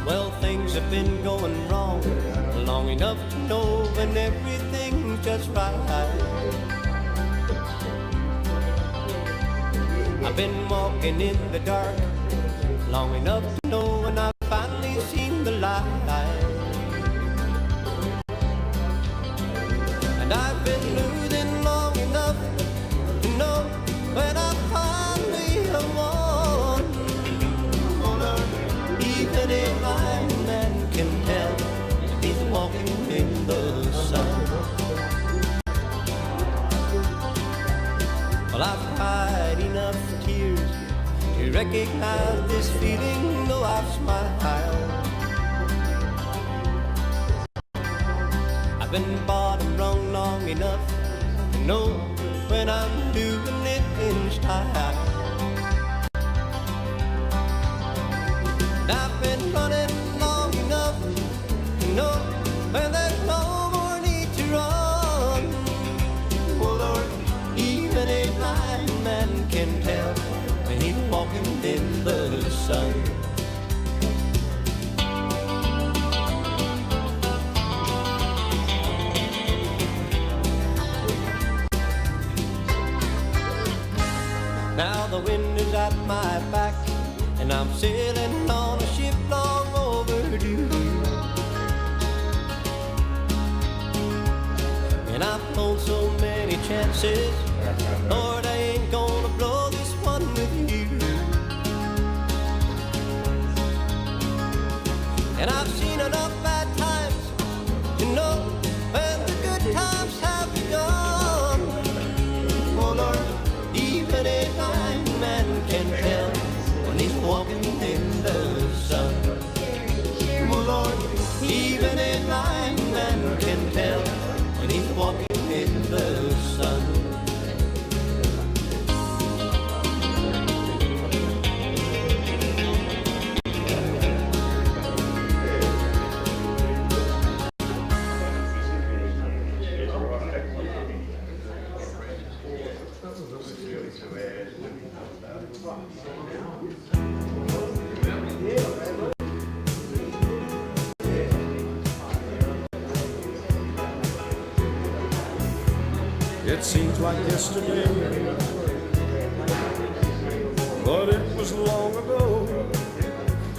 Well, things have been going wrong long enough to know when everything's just right. I've been walking in the dark long enough to know when I've finally seen the light. And I've been losing long enough to know when I finally have won. Even a blind man can tell he's walking in the sun. Well, I've cried enough tears recognize this feeling, though I've smiled. I've been bottom rung long enough to know when I'm doing it in style. And I've been running long enough to know when there's no more need to run. Oh Lord, even a blind man can tell when he's walking in the sun. Now the wind is at my back, and I'm sailing on a ship long overdue. And I've blown so many chances, Lord, I ain't gonna blow this one with you. And I've seen enough bad times to know when the good times have begun. Oh Lord, even a blind man can tell when he's walking in the sun. Oh Lord, even a blind man can tell when he's walking in the sun. It seems like yesterday, but it was long ago.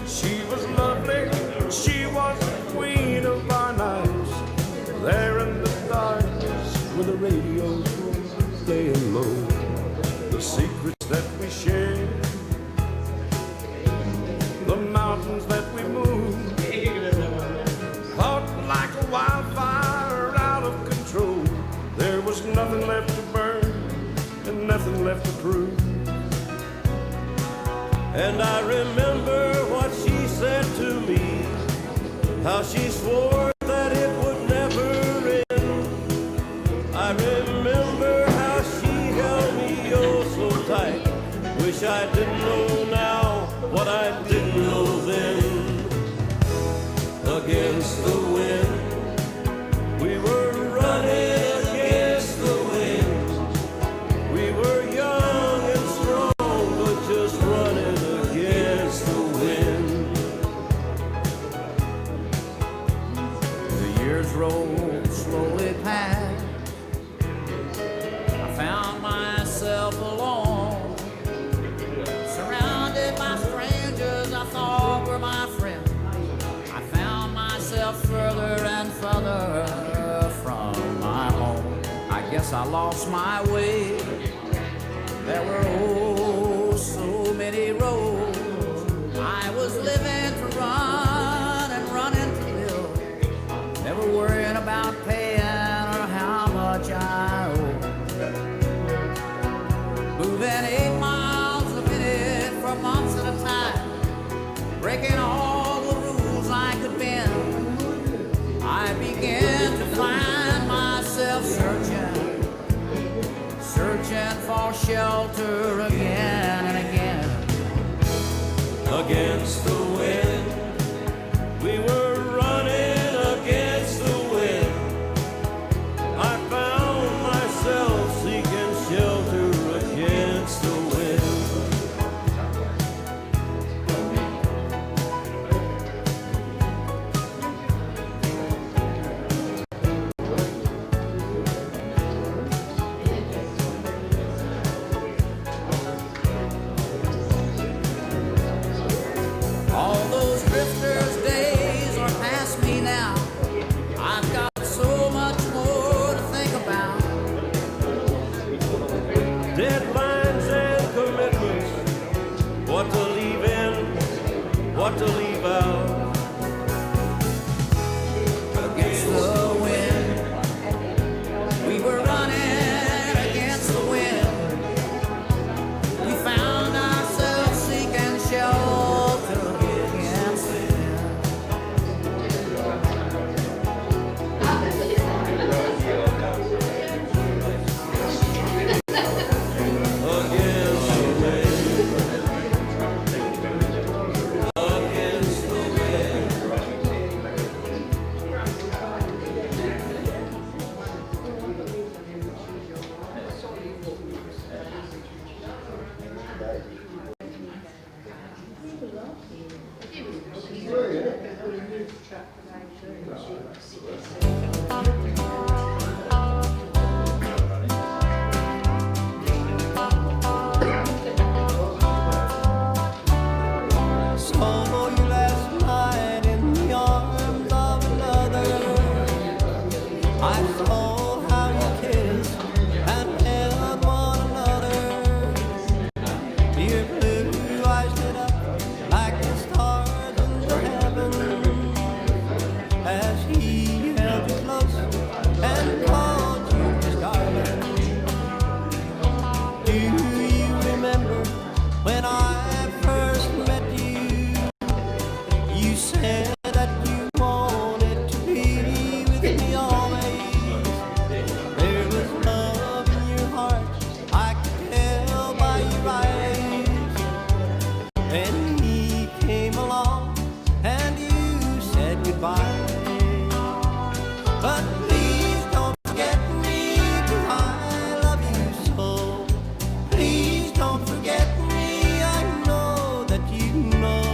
She was lovely, she was the queen of our nights. There in the darkness with the radio playing low, the secrets that we shared, the mountains that we moved, caught like a wildfire out of control. There was nothing left to burn and nothing left to prove. And I remember what she said to me, how she swore that it would never end. I remember how she held me oh so tight. Wish I didn't know now what I didn't know then. Against the wind, we were running. Rolled slowly past. I found myself alone, surrounded by strangers I thought were my friends. I found myself further and further from my home. I guess I lost my way. There were oh so many roads. I was living to run and running to live, never worrying about paying or how much I owe. Moving 8 miles a minute for months at a time, breaking all the rules I could bend. I began to find myself searching for shelter again and again. Against the wind, we were running against the wind. I found myself seeking shelter against the wind. All those drifters' days are past me now. I've got so much more to think about. Deadlines and commitments, what to leave in, what to leave out. Against the wind, we were running against the wind. We found ourselves seeking Your blue eyes lit up like the stars in the heaven as he held you close and called you his darling. Do you remember when I first met you? You said that you wanted to be with me always. There was love in your heart, I could tell by your eyes. Then he came along and you said goodbye. But please don't forget me, 'cause I love you so. Please don't forget me, I know that you know.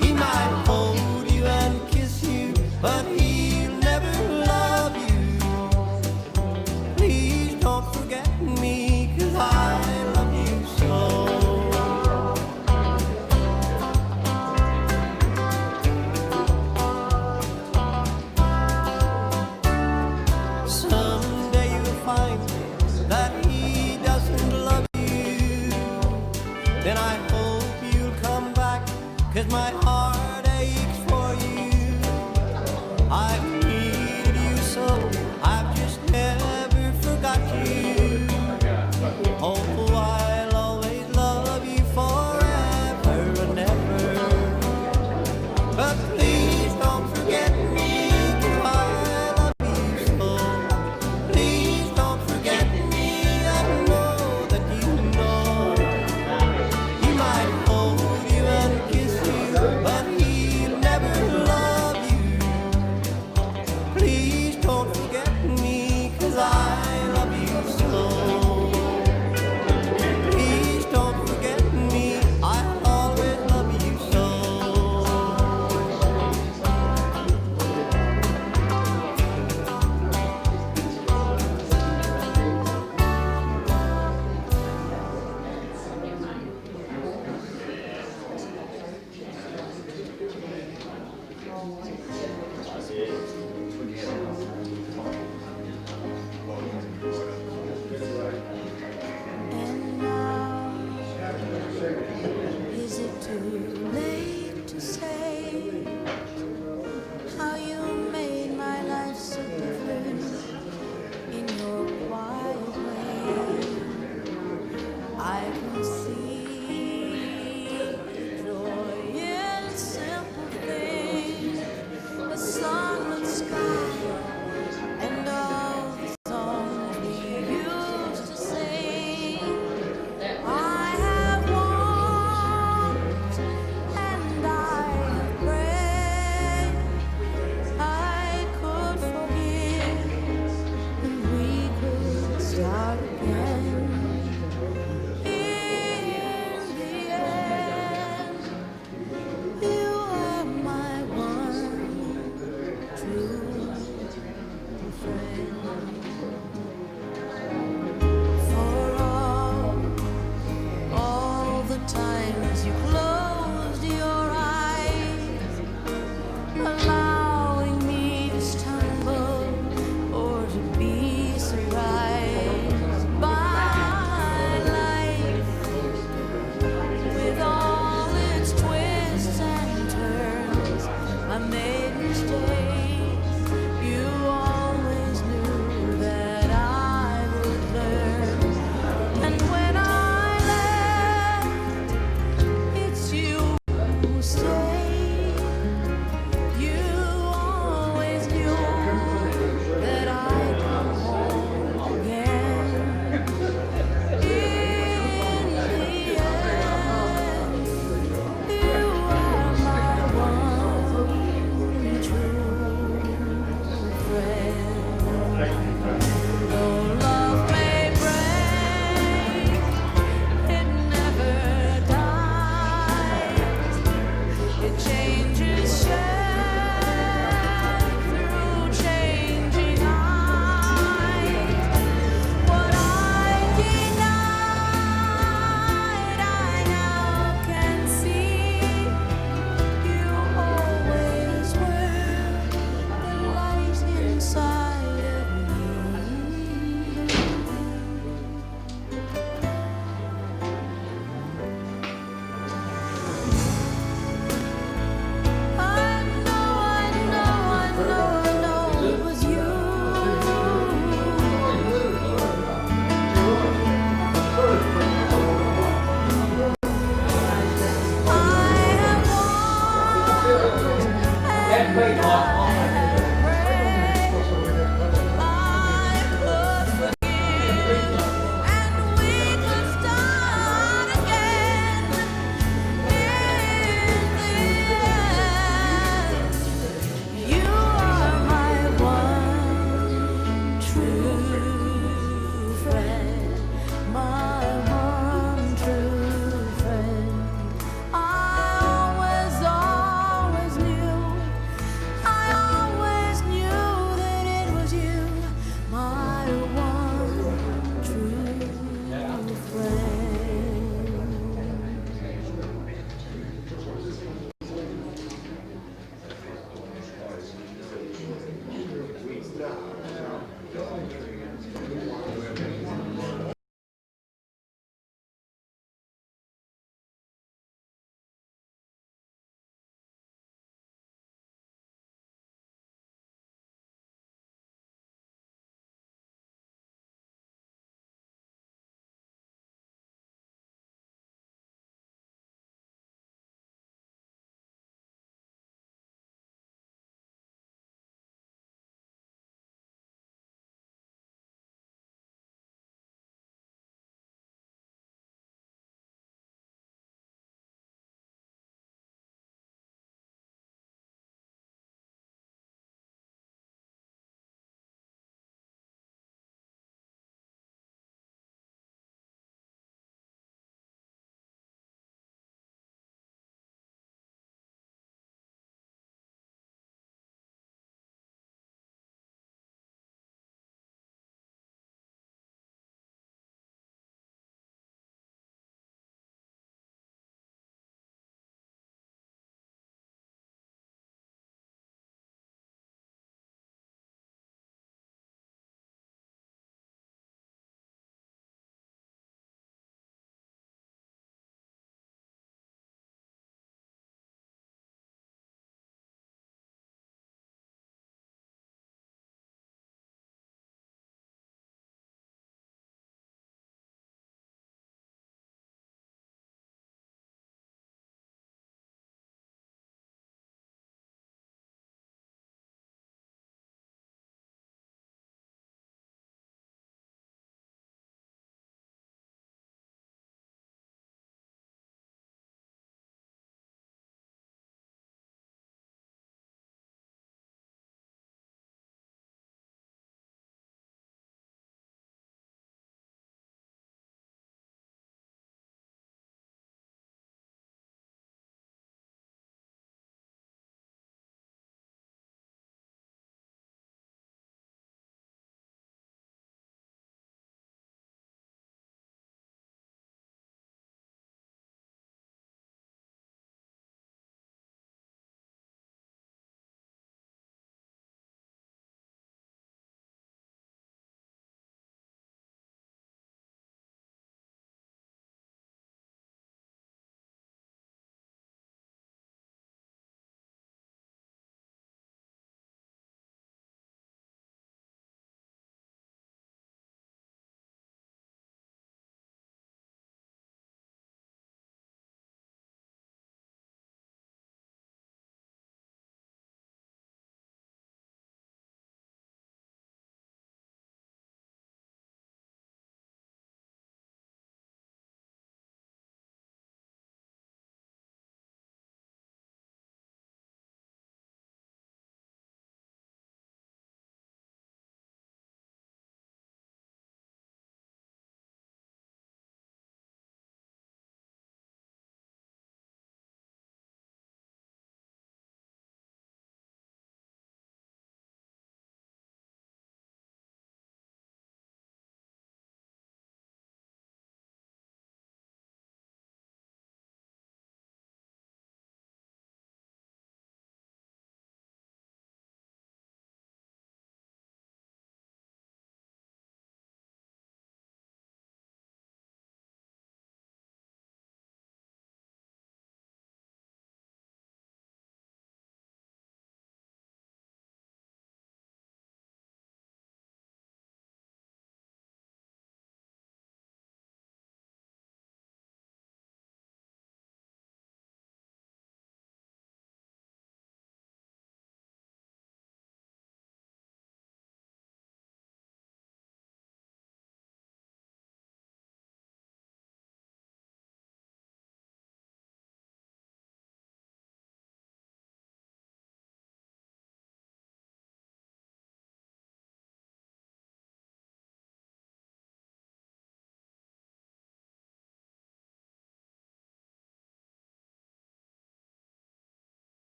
He might hold you and kiss you, but he'll never love you. Please don't forget me, 'cause I love you so. Someday you'll find that he doesn't love you. Then I hope you'll come back, 'cause my heart aches for you. I've needed you so, I've just never forgot you. Oh, I'll always love you forever and ever. But please don't forget me, 'cause I love you so. Please don't forget me, I know that you know. He might hold you and kiss you,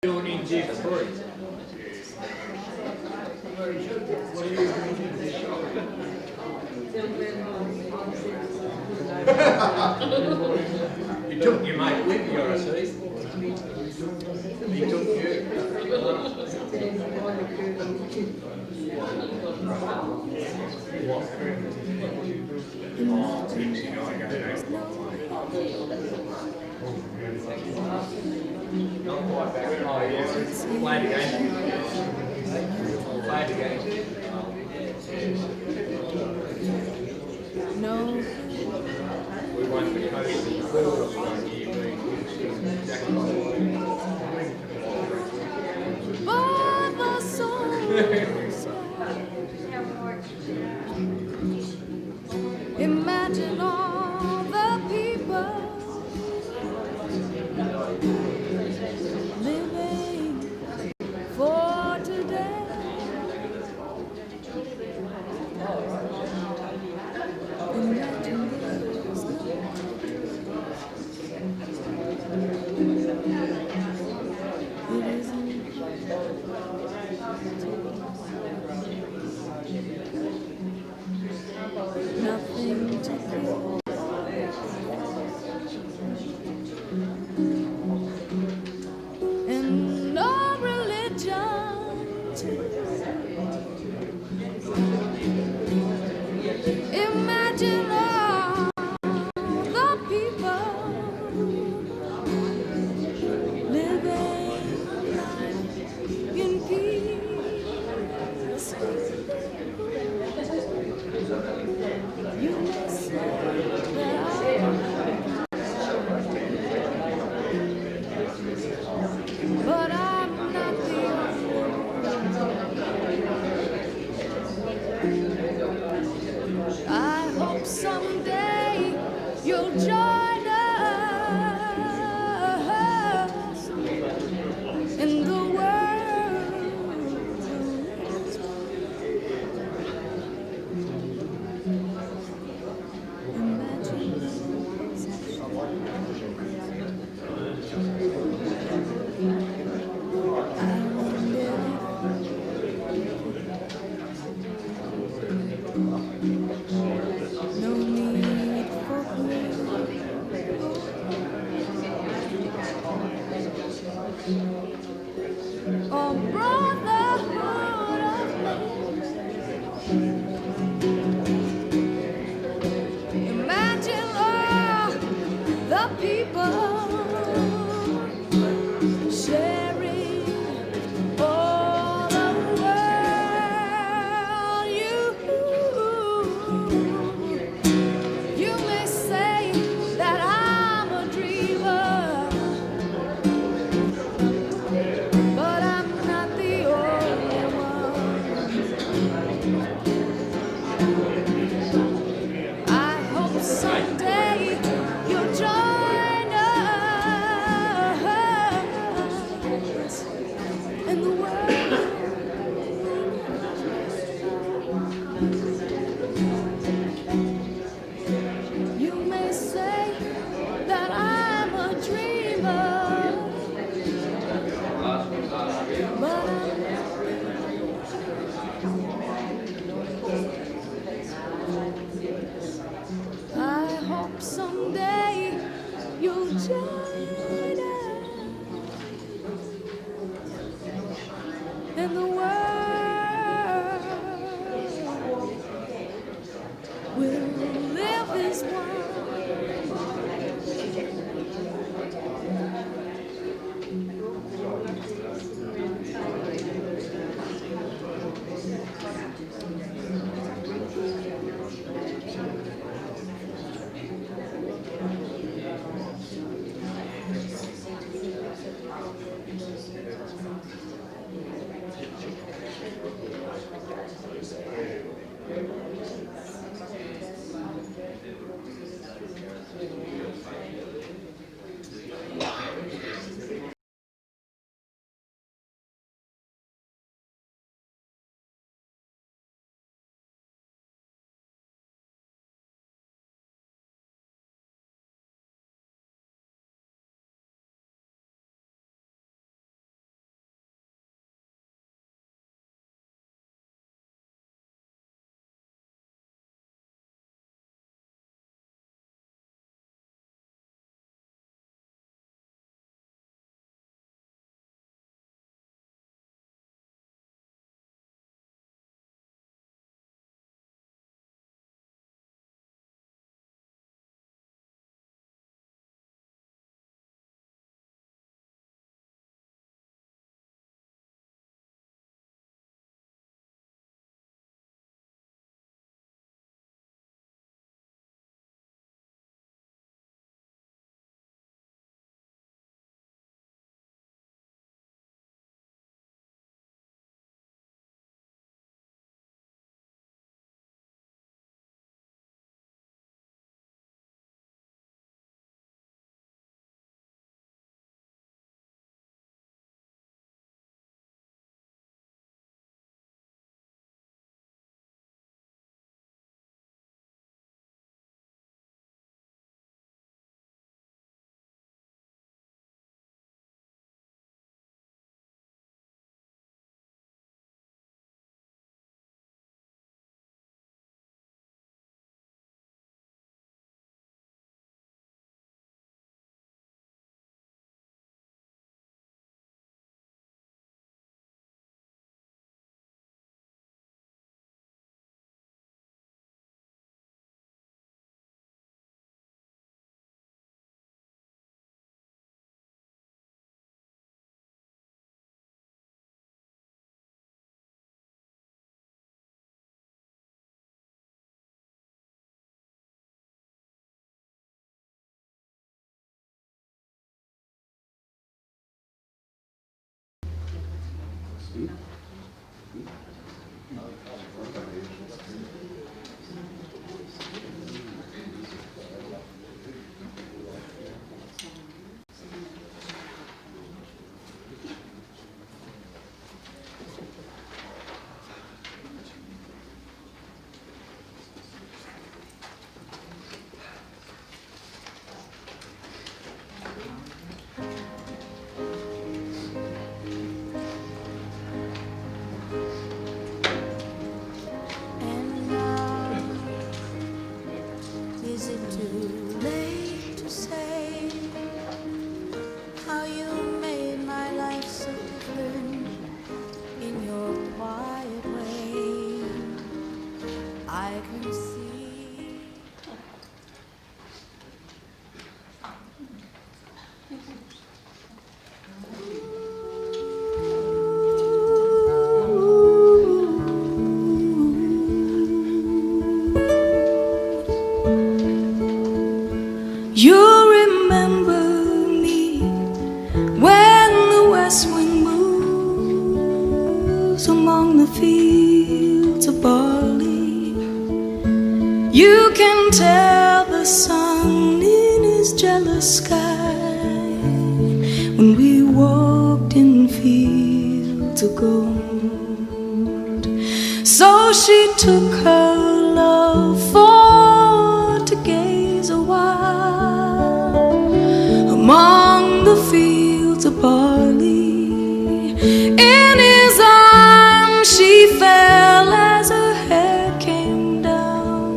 Doing in here for free. You took your mate with you, I see. He took you. Not quite back. Oh, yes. Played again. Played again. No. We won't be hosting the pool. We won't give By the souls. Imagine all the people living for today. Imagine there's nothing to feel. And no religion to imagine all the people living in peace. You may say but I'm not the only. I hope someday you'll join us in the world. No need for or brotherhood of man. Imagine all the people sharing all the world. You may say that I'm a dreamer, but I'm not the only one. I hope someday you'll join us in the world. You may say that I'm a dreamer, but I hope someday you'll join us in the world. We'll live this world. And now, is it too late to say how you made my life so different in your quiet way? I can see. You remember me when the west wind moves among the fields of barley. You can tell the sun in his jealous sky when we walked in fields of gold. So she took her love for to gaze a while among the fields of barley. In his arms she fell as her hair came down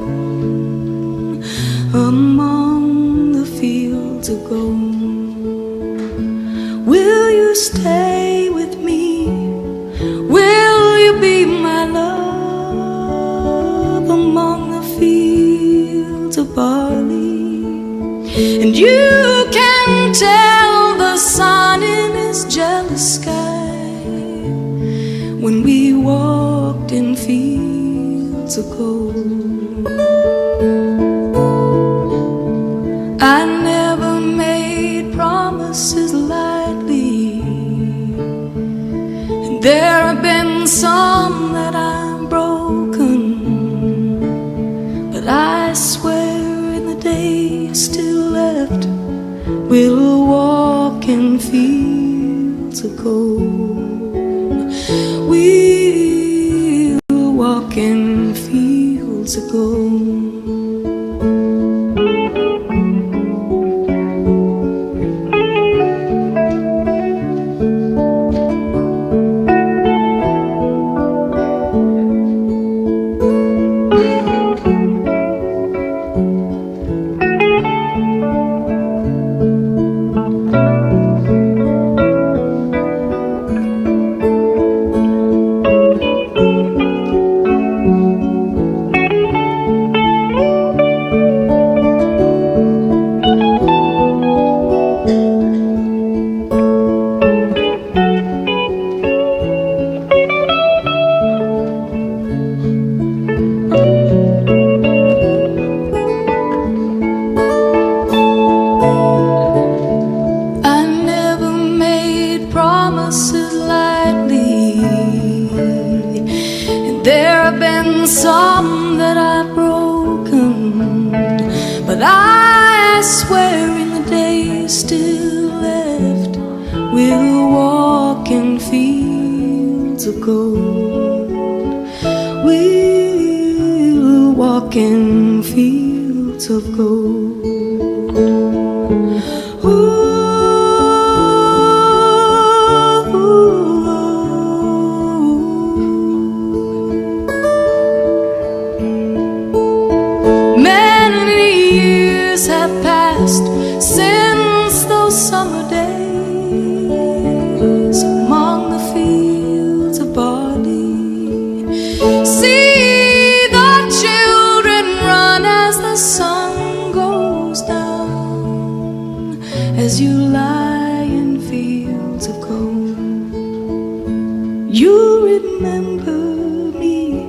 among the fields of gold. Will you stay with me? Will you be my love among the fields of barley? And you can tell the sun in his jealous sky when we walked in fields of gold. I never made promises lightly, and there have been some that I've broken, but I swear in the days still left we'll walk in fields of gold. We'll walk in fields of gold. Some that I've broken, but I swear in the days still left we'll walk in fields of gold. We'll walk in fields of gold. Ooh. Since those summer days among the fields of barley, see the children run as the sun goes down, as you lie in fields of gold. You remember me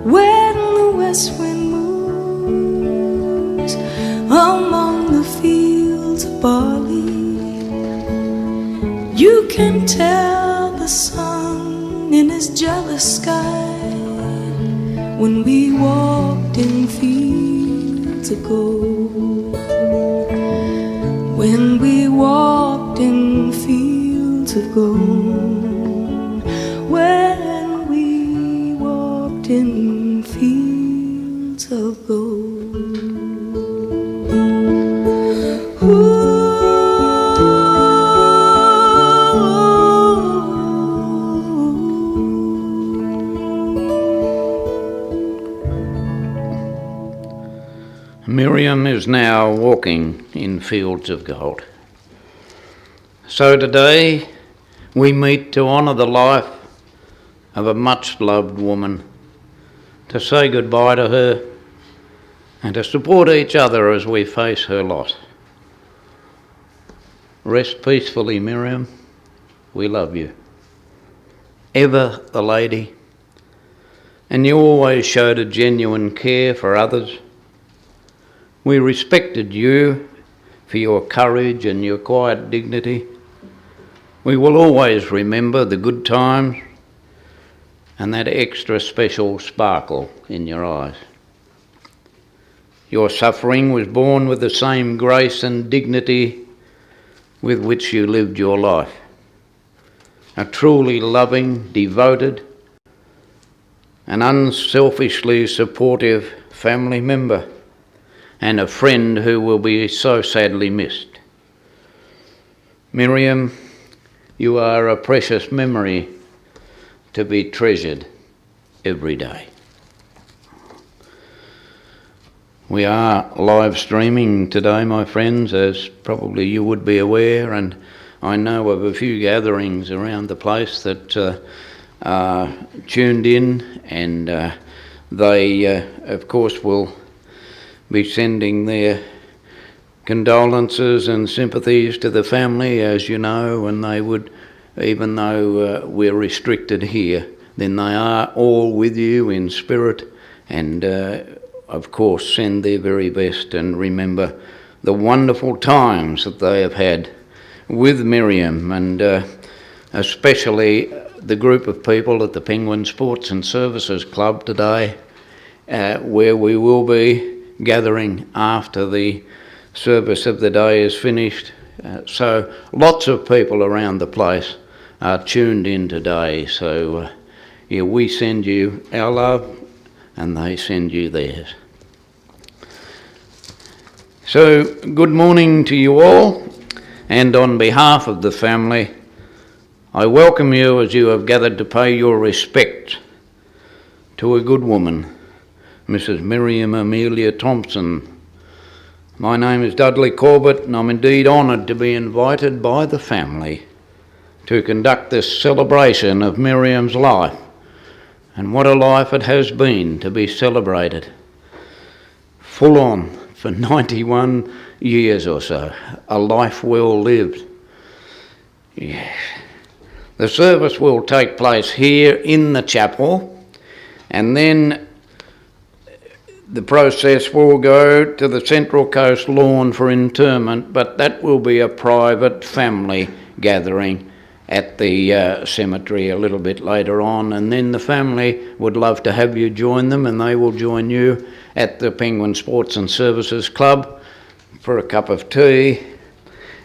when the west wind moves among the fields of barley. You can tell the sun in his jealous sky when we walked in fields of gold. When we walked in fields of gold. When we walked in fields of gold. Miriam is now walking in fields of gold. So today we meet to honour the life of a much loved woman, to say goodbye to her and to support each other as we face her loss. Rest peacefully, Miriam. We love you. Ever the lady, and you always showed a genuine care for others. We respected you for your courage and your quiet dignity. We will always remember the good times and that extra special sparkle in your eyes. Your suffering was born with the same grace and dignity with which you lived your life. A truly loving, devoted, and unselfishly supportive family member, and a friend who will be so sadly missed. Miriam, you are a precious memory to be treasured every day. We are live streaming today, my friends, as probably you would be aware, and I know of a few gatherings around the place that are tuned in, and they, of course, will be sending their condolences and sympathies to the family, as you know, and they would, even though we're restricted here, then they are all with you in spirit, and of course send their very best and remember the wonderful times that they have had with Miriam, and especially the group of people at the Penguin Sports and Services Club today, where we will be gathering after the service of the day is finished. So lots of people around the place are tuned in today. So yeah, we send you our love and they send you theirs. So good morning to you all, and on behalf of the family, I welcome you as you have gathered to pay your respect to a good woman, Mrs. Miriam Amelia Thompson. My name is Dudley Corbett, and I'm indeed honoured to be invited by the family to conduct this celebration of Miriam's life. And what a life it has been to be celebrated. Full on for 91 years or so. A life well lived. Yes. The service will take place here in the chapel, and then the process will go to the Central Coast lawn for interment, but that will be a private family gathering at the cemetery a little bit later on, and then the family would love to have you join them, and they will join you at the Penguin Sports and Services Club for a cup of tea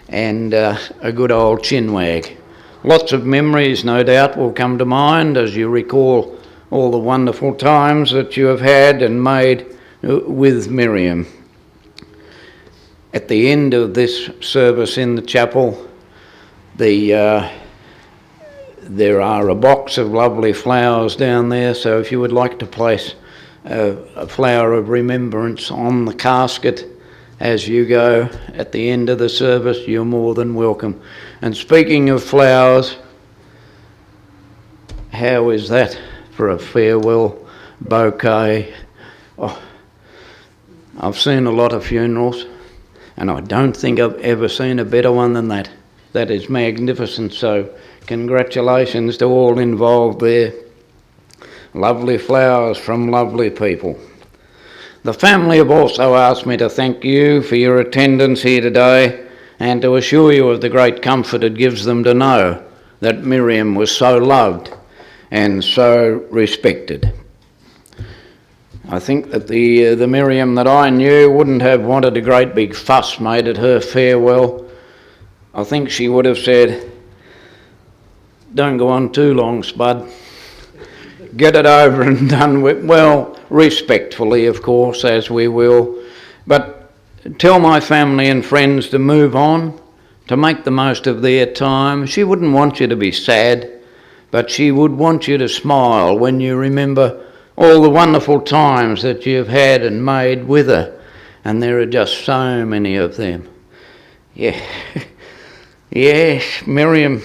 and a good old chinwag. Lots of memories, no doubt, will come to mind as you recall all the wonderful times that you have had and made with Miriam. At the end of this service in the chapel, there are a box of lovely flowers down there, so if you would like to place a flower of remembrance on the casket as you go at the end of the service, you're more than welcome. And speaking of flowers, how is that for a farewell bouquet? Oh, I've seen a lot of funerals, and I don't think I've ever seen a better one than that. That is magnificent, so congratulations to all involved there. Lovely flowers from lovely people. The family have also asked me to thank you for your attendance here today and to assure you of the great comfort it gives them to know that Miriam was so loved and so respected. I think that the Miriam that I knew wouldn't have wanted a great big fuss made at her farewell. I think she would have said, "Don't go on too long, Spud. Get it over and done with." Well, respectfully, of course, as we will. But tell my family and friends to move on, to make the most of their time. She wouldn't want you to be sad, but she would want you to smile when you remember all the wonderful times that you've had and made with her. And there are just so many of them. Yeah. Yes, Miriam,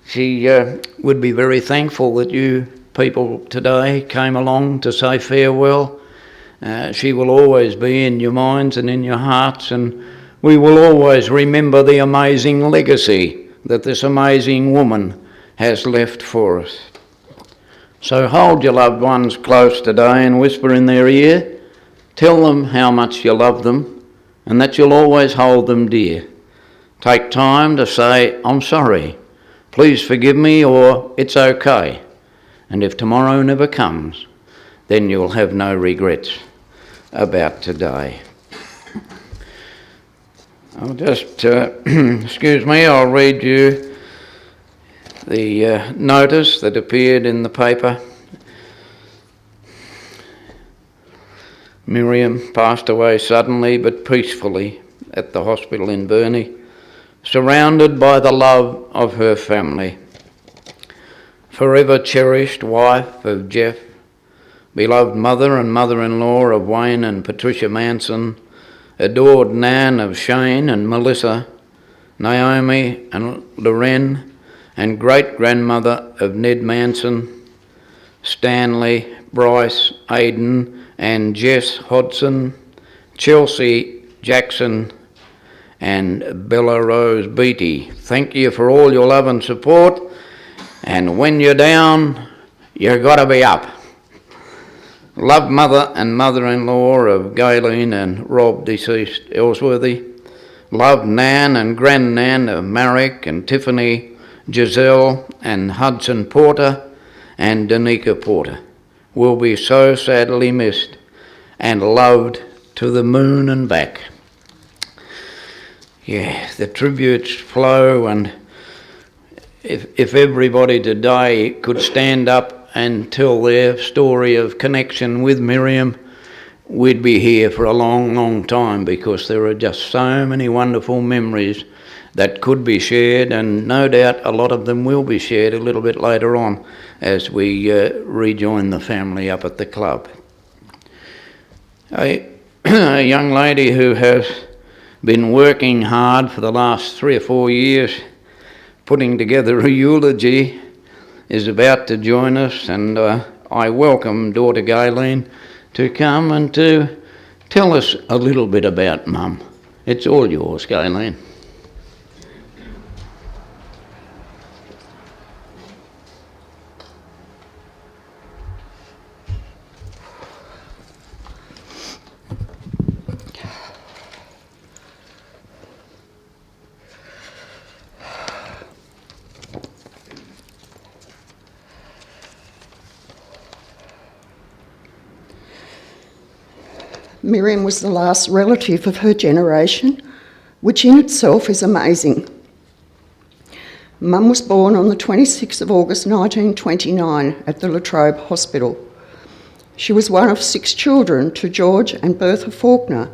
she would be very thankful that you people today came along to say farewell. She will always be in your minds and in your hearts, and we will always remember the amazing legacy that this amazing woman has left for us. So hold your loved ones close today and whisper in their ear. Tell them how much you love them and that you'll always hold them dear. Take time to say, "I'm sorry, please forgive me," or "It's okay." And if tomorrow never comes, then you'll have no regrets about today. I'll just, excuse me, I'll read you the notice that appeared in the paper. Miriam passed away suddenly but peacefully at the hospital in Burnie, surrounded by the love of her family. Forever cherished wife of Jeff, beloved mother and mother-in-law of Wayne and Patricia Manson, adored Nan of Shane and Melissa, Naomi and Loren, and great-grandmother of Ned Manson, Stanley, Bryce, Aidan and Jess Hodson, Chelsea Jackson and Bella Rose Beattie. Thank you for all your love and support, and when you're down, you've got to be up. Love mother and mother-in-law of Gailene and Rob, deceased Ellsworthy. Love Nan and Gran-Nan of Marek and Tiffany, Giselle and Hudson Porter and Danica Porter. Will be so sadly missed and loved to the moon and back. Yeah, the tributes flow, and if everybody today could stand up and tell their story of connection with Miriam, we'd be here for a long, long time, because there are just so many wonderful memories that could be shared, and no doubt a lot of them will be shared a little bit later on as we rejoin the family up at the club. A young lady who has been working hard for the last 3 or 4 years putting together a eulogy is about to join us, and I welcome daughter Gailene to come and to tell us a little bit about Mum. It's all yours, Gailene. Miriam was the last relative of her generation, which in itself is amazing. Mum was born on the 26th of August 1929 at the Latrobe Hospital. She was one of 6 children to George and Bertha Faulkner.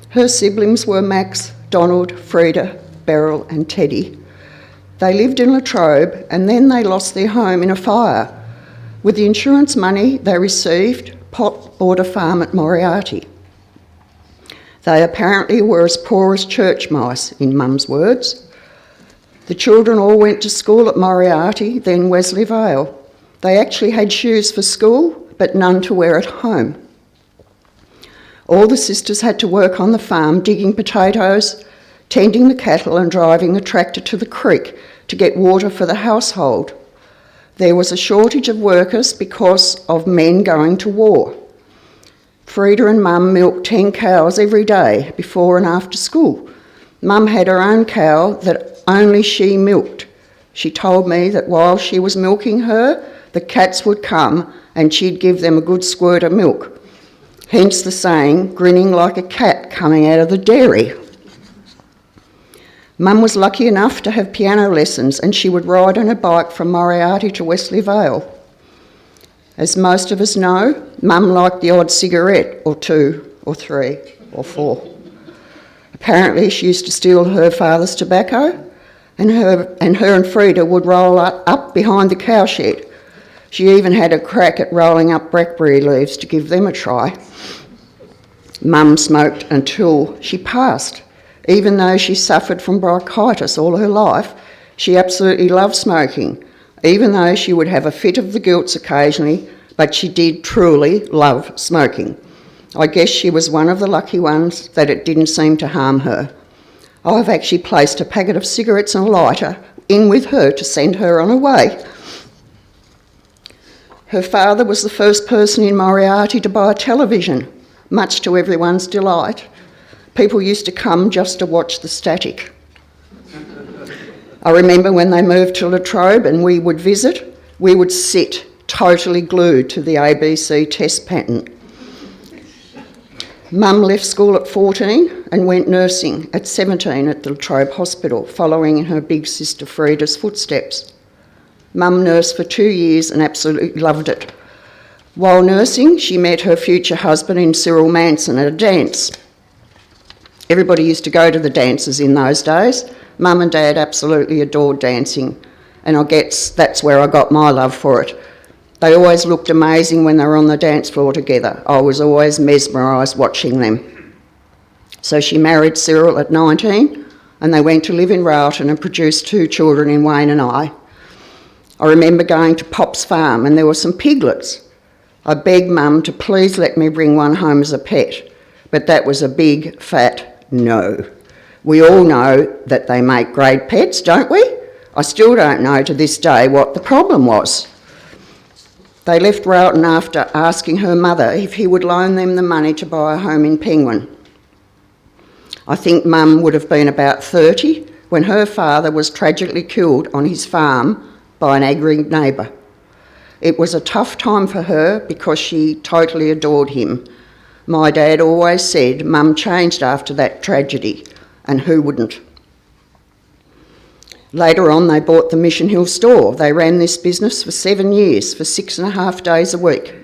Her siblings were Max, Donald, Frida, Beryl and Teddy. They lived in Latrobe, and then they lost their home in a fire. With the insurance money they received, Pop bought a farm at Moriarty. They apparently were as poor as church mice, in Mum's words. The children all went to school at Moriarty, then Wesley Vale. They actually had shoes for school, but none to wear at home. All the sisters had to work on the farm, digging potatoes, tending the cattle and driving the tractor to the creek to get water for the household. There was a shortage of workers because of men going to war. Frida and Mum milked 10 cows every day before and after school. Mum had her own cow that only she milked. She told me that while she was milking her, the cats would come and she'd give them a good squirt of milk. Hence the saying, grinning like a cat coming out of the dairy. Mum was lucky enough to have piano lessons and she would ride on a bike from Moriarty to Wesley Vale. As most of us know, Mum liked the odd cigarette or two or three or four. Apparently she used to steal her father's tobacco and her and Frida would roll up behind the cowshed. She even had a crack at rolling up blackberry leaves to give them a try. Mum smoked until she passed. Even though she suffered from bronchitis all her life, she absolutely loved smoking, even though she would have a fit of the guilts occasionally, but she did truly love smoking. I guess she was one of the lucky ones that it didn't seem to harm her. I've actually placed a packet of cigarettes and a lighter in with her to send her on her way. Her father was the first person in Moriarty to buy a television, much to everyone's delight. People used to come just to watch the static. I remember when they moved to Latrobe and we would visit, we would sit totally glued to the ABC test pattern. Mum left school at 14 and went nursing at 17 at the Latrobe Hospital, following in her big sister Frida's footsteps. Mum nursed for 2 years and absolutely loved it. While nursing, she met her future husband in Cyril Manson at a dance. Everybody used to go to the dances in those days. Mum and Dad absolutely adored dancing, and I guess that's where I got my love for it. They always looked amazing when they were on the dance floor together. I was always mesmerised watching them. So she married Cyril at 19, and they went to live in Railton and produced 2 children in Wayne and I. I remember going to Pop's farm and there were some piglets. I begged Mum to please let me bring one home as a pet, but that was a big, fat no. We all know that they make great pets, don't we? I still don't know to this day what the problem was. They left Railton after asking her mother if he would loan them the money to buy a home in Penguin. I think Mum would have been about 30 when her father was tragically killed on his farm by an angry neighbour. It was a tough time for her because she totally adored him. My dad always said Mum changed after that tragedy, and who wouldn't? Later on, they bought the Mission Hill store. They ran this business for 7 years, for 6.5 days a week.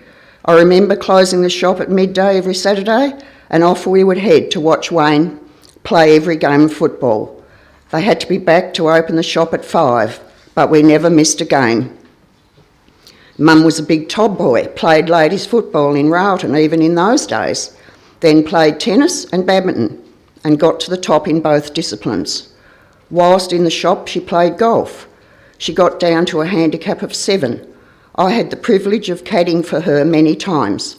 I remember closing the shop at midday every Saturday, and off we would head to watch Wayne play every game of football. They had to be back to open the shop at 5, but we never missed a game. Mum was a big tomboy, played ladies football in Railton even in those days, then played tennis and badminton and got to the top in both disciplines. Whilst in the shop she played golf. She got down to a handicap of 7. I had the privilege of caddying for her many times.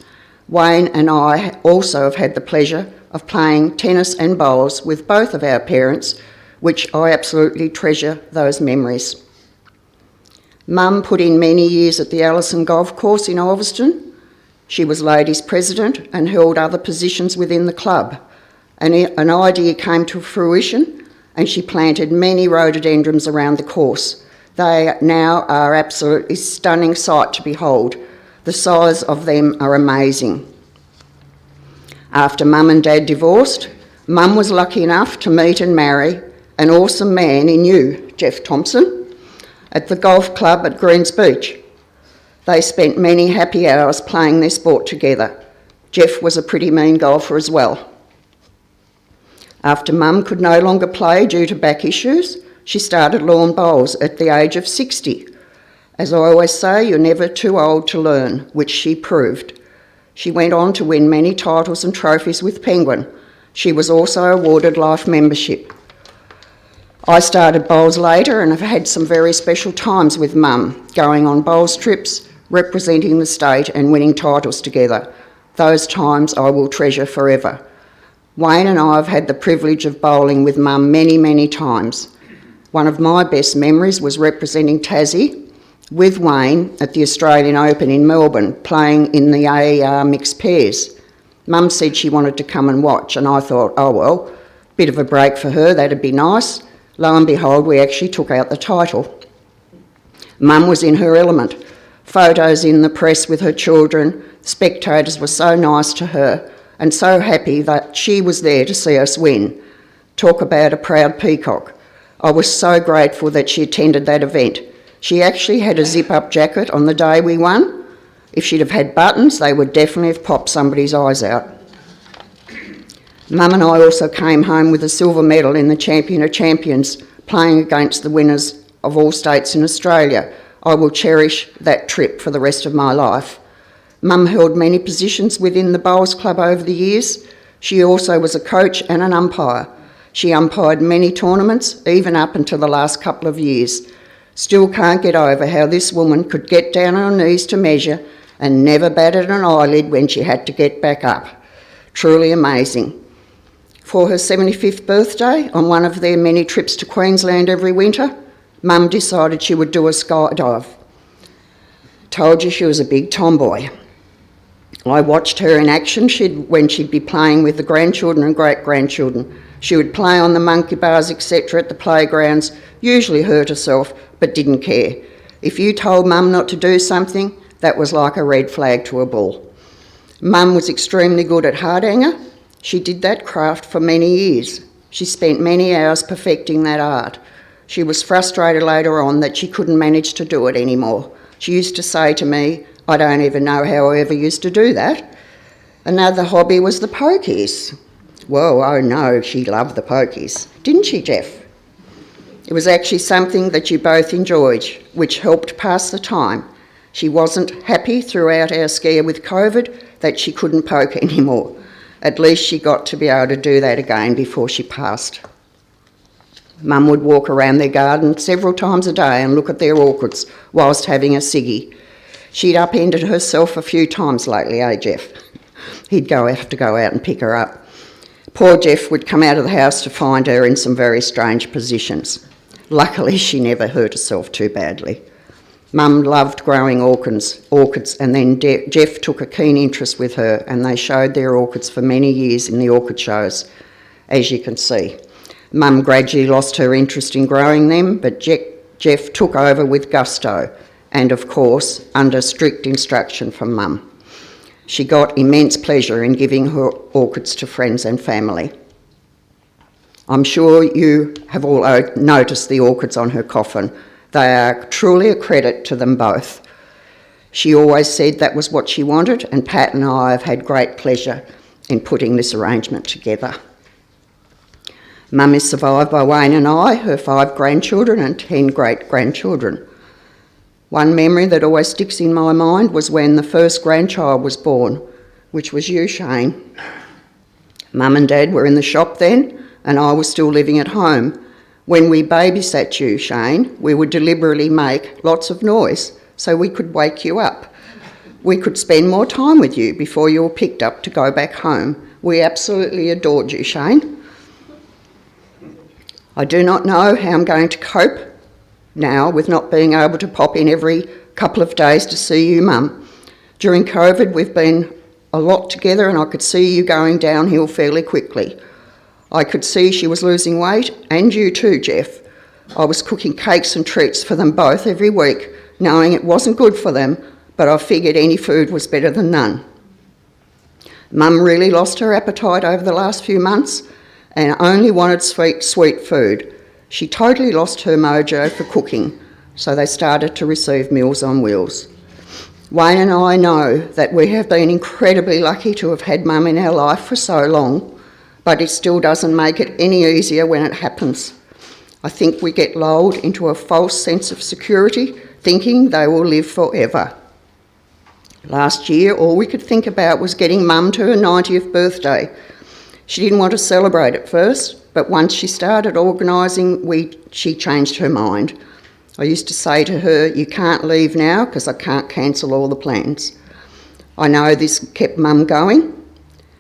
Wayne and I also have had the pleasure of playing tennis and bowls with both of our parents, which I absolutely treasure those memories. Mum put in many years at the Allison Golf Course in Ulverston. She was ladies' president and held other positions within the club. An idea came to fruition and she planted many rhododendrons around the course. They now are absolutely stunning sight to behold. The size of them are amazing. After Mum and Dad divorced, Mum was lucky enough to meet and marry an awesome man in you, Jeff Thompson, at the golf club at Greens Beach. They spent many happy hours playing their sport together. Jeff was a pretty mean golfer as well. After Mum could no longer play due to back issues, she started lawn bowls at the age of 60. As I always say, you're never too old to learn, which she proved. She went on to win many titles and trophies with Penguin. She was also awarded life membership. I started bowls later and have had some very special times with Mum, going on bowls trips, representing the state and winning titles together. Those times I will treasure forever. Wayne and I have had the privilege of bowling with Mum many, many times. One of my best memories was representing Tassie with Wayne at the Australian Open in Melbourne, playing in the AER mixed pairs. Mum said she wanted to come and watch, and I thought, oh well, bit of a break for her, that'd be nice. Lo and behold, we actually took out the title. Mum was in her element. Photos in the press with her children. Spectators were so nice to her and so happy that she was there to see us win. Talk about a proud peacock. I was so grateful that she attended that event. She actually had a zip-up jacket on the day we won. If she'd have had buttons, they would definitely have popped somebody's eyes out. Mum and I also came home with a silver medal in the Champion of Champions, playing against the winners of all states in Australia. I will cherish that trip for the rest of my life. Mum held many positions within the Bowls Club over the years. She also was a coach and an umpire. She umpired many tournaments, even up until the last couple of years. Still can't get over how this woman could get down on her knees to measure and never batted an eyelid when she had to get back up. Truly amazing. For her 75th birthday, on one of their many trips to Queensland every winter, Mum decided she would do a skydive. Told you she was a big tomboy. I watched her in action when she'd be playing with the grandchildren and great-grandchildren. She would play on the monkey bars, etc. at the playgrounds, usually hurt herself, but didn't care. If you told Mum not to do something, that was like a red flag to a bull. Mum was extremely good at hard hanger. She did that craft for many years. She spent many hours perfecting that art. She was frustrated later on that she couldn't manage to do it anymore. She used to say to me, I don't even know how I ever used to do that. Another hobby was the pokies. Whoa, oh no, she loved the pokies. Didn't she, Jeff? It was actually something that you both enjoyed, which helped pass the time. She wasn't happy throughout our scare with COVID that she couldn't poke anymore. At least she got to be able to do that again before she passed. Mum would walk around their garden several times a day and look at their orchids whilst having a ciggy. She'd upended herself a few times lately, Jeff? He'd have to go out and pick her up. Poor Jeff would come out of the house to find her in some very strange positions. Luckily, she never hurt herself too badly. Mum loved growing orchids, and then Jeff took a keen interest with her, and they showed their orchids for many years in the orchid shows, as you can see. Mum gradually lost her interest in growing them, but Jeff took over with gusto, and of course, under strict instruction from Mum. She got immense pleasure in giving her orchids to friends and family. I'm sure you have all noticed the orchids on her coffin. They are truly a credit to them both. She always said that was what she wanted, and Pat and I have had great pleasure in putting this arrangement together. Mum is survived by Wayne and I, her 5 grandchildren and 10 great-grandchildren. One memory that always sticks in my mind was when the first grandchild was born, which was you, Shane. Mum and Dad were in the shop then, and I was still living at home. When we babysat you, Shane, we would deliberately make lots of noise so we could wake you up. We could spend more time with you before you were picked up to go back home. We absolutely adored you, Shane. I do not know how I'm going to cope now with not being able to pop in every couple of days to see you, Mum. During COVID, we've been a lot together, and I could see you going downhill fairly quickly. I could see she was losing weight, and you too, Jeff. I was cooking cakes and treats for them both every week, knowing it wasn't good for them, but I figured any food was better than none. Mum really lost her appetite over the last few months and only wanted sweet food. She totally lost her mojo for cooking, so they started to receive Meals on Wheels. Wayne and I know that we have been incredibly lucky to have had Mum in our life for so long, but it still doesn't make it any easier when it happens. I think we get lulled into a false sense of security, thinking they will live forever. Last year, all we could think about was getting Mum to her 90th birthday. She didn't want to celebrate at first, but once she started organising, she changed her mind. I used to say to her, you can't leave now because I can't cancel all the plans. I know this kept Mum going.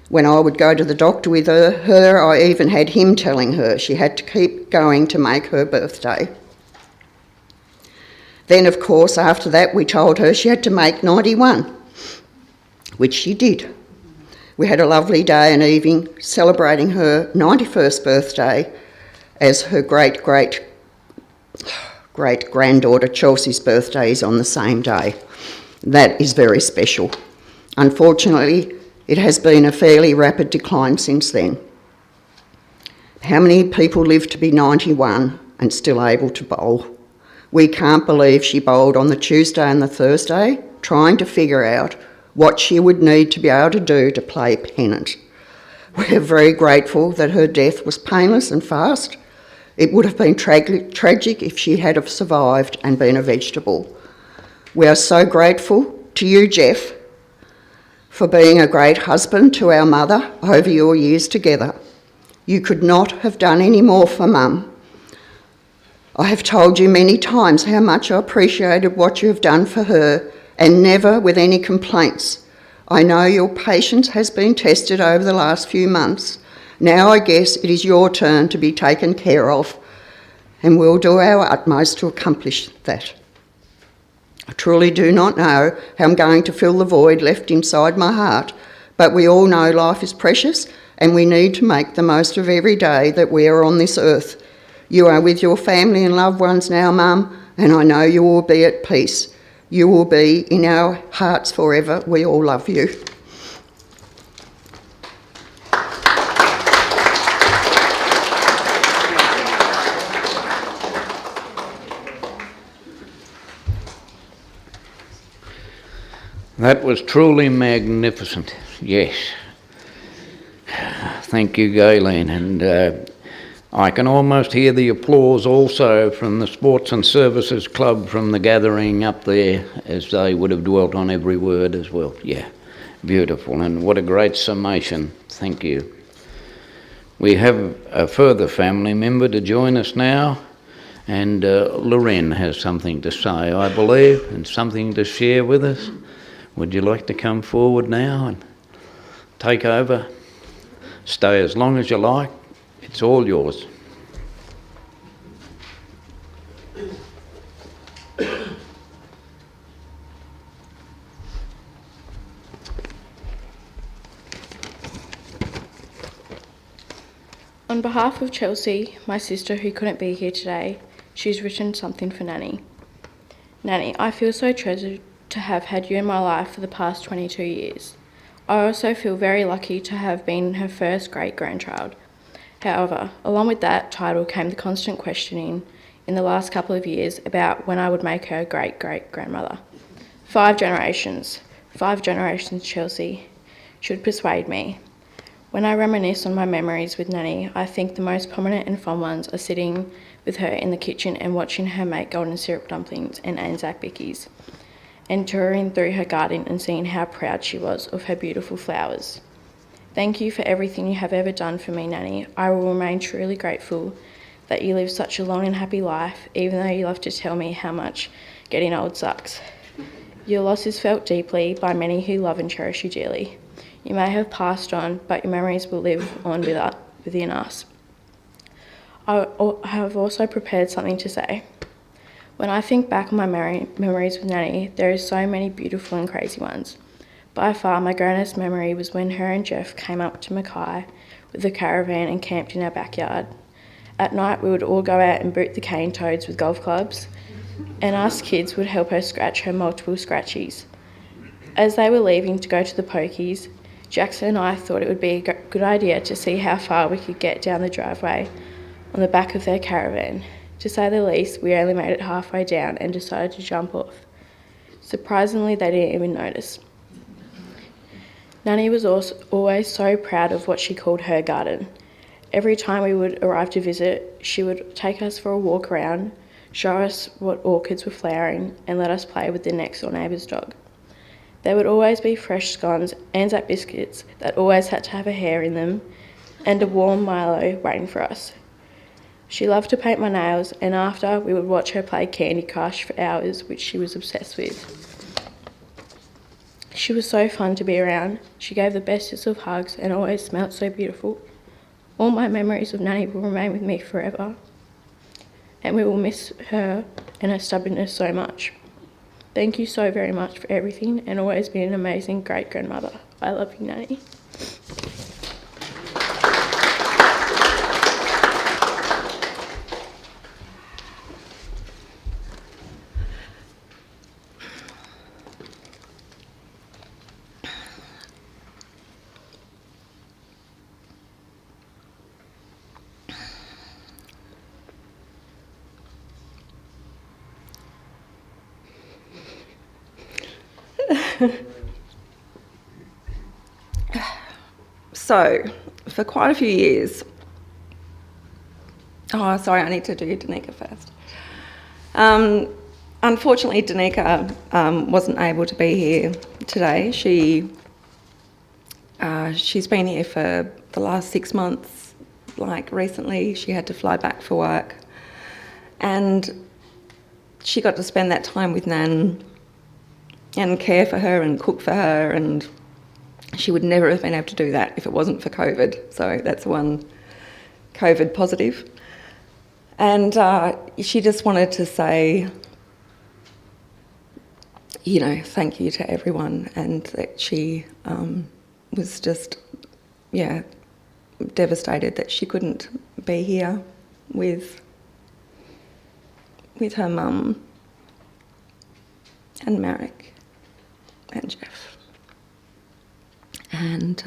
When I would go to the doctor with her, I even had him telling her she had to keep going to make her birthday. Then, of course, after that, we told her she had to make 91, which she did. We had a lovely day and evening celebrating her 91st birthday as her great-great-granddaughter Chelsea's birthday is on the same day. That is very special. Unfortunately, it has been a fairly rapid decline since then. How many people live to be 91 and still able to bowl? We can't believe she bowled on the Tuesday and the Thursday, trying to figure out what she would need to be able to do to play pennant. We're very grateful that her death was painless and fast. It would have been tragic if she had have survived and been a vegetable. We are so grateful to you, Jeff, for being a great husband to our mother over your years together. You could not have done any more for Mum. I have told you many times how much I appreciated what you have done for her, and never with any complaints. I know your patience has been tested over the last few months. Now I guess it is your turn to be taken care of, and we'll do our utmost to accomplish that. I truly do not know how I'm going to fill the void left inside my heart, but we all know life is precious and we need to make the most of every day that we are on this earth. You are with your family and loved ones now, Mum, and I know you will be at peace. You will be in our hearts forever. We all love you. That was truly magnificent, yes. Thank you, Gailene. And I can almost hear the applause also from the Sports and Services Club from the gathering up there, as they would have dwelt on every word as well. Yeah, beautiful. And what a great summation. Thank you. We have a further family member to join us now. And Lorraine has something to say, I believe, and something to share with us. Would you like to come forward now and take over? Stay as long as you like. It's all yours. On behalf of Chelsea, my sister who couldn't be here today, she's written something for Nanny. Nanny, I feel so treasured to have had you in my life for the past 22 years. I also feel very lucky to have been her first great-grandchild. However, along with that title came the constant questioning in the last couple of years about when I would make her great-great-grandmother. 5 generations, Chelsea, should persuade me. When I reminisce on my memories with Nanny, I think the most prominent and fond ones are sitting with her in the kitchen and watching her make golden syrup dumplings and Anzac bickies, and touring through her garden and seeing how proud she was of her beautiful flowers. Thank you for everything you have ever done for me, Nanny. I will remain truly grateful that you live such a long and happy life, even though you love to tell me how much getting old sucks. Your loss is felt deeply by many who love and cherish you dearly. You may have passed on, but your memories will live on within us. I have also prepared something to say. When I think back on my memories with Nanny, there are so many beautiful and crazy ones. By far, my greatest memory was when her and Jeff came up to Mackay with the caravan and camped in our backyard. At night, we would all go out and boot the cane toads with golf clubs, and us kids would help her scratch her multiple scratchies. As they were leaving to go to the pokies, Jackson and I thought it would be a good idea to see how far we could get down the driveway on the back of their caravan. To say the least, we only made it halfway down and decided to jump off. Surprisingly, they didn't even notice. Nanny was always so proud of what she called her garden. Every time we would arrive to visit, she would take us for a walk around, show us what orchids were flowering, and let us play with the next door neighbour's dog. There would always be fresh scones, Anzac biscuits that always had to have a hair in them, and a warm Milo waiting for us. She loved to paint my nails, and after we would watch her play Candy Crush for hours, which she was obsessed with. She was so fun to be around. She gave the bestest of hugs and always smelled so beautiful. All my memories of Nanny will remain with me forever, and we will miss her and her stubbornness so much. Thank you so very much for everything and always being an amazing great-grandmother. I love you, Nanny. So, for quite a few years... Oh, sorry, I need to do Danica first. Unfortunately, Danica wasn't able to be here today. She's been here for the last 6 months. Like recently, she had to fly back for work. And she got to spend that time with Nan and care for her and cook for her, and she would never have been able to do that if it wasn't for COVID. So that's one COVID positive. And she just wanted to say, you know, thank you to everyone, and that she was just, devastated that she couldn't be here with her mum and Marek and Jeff. And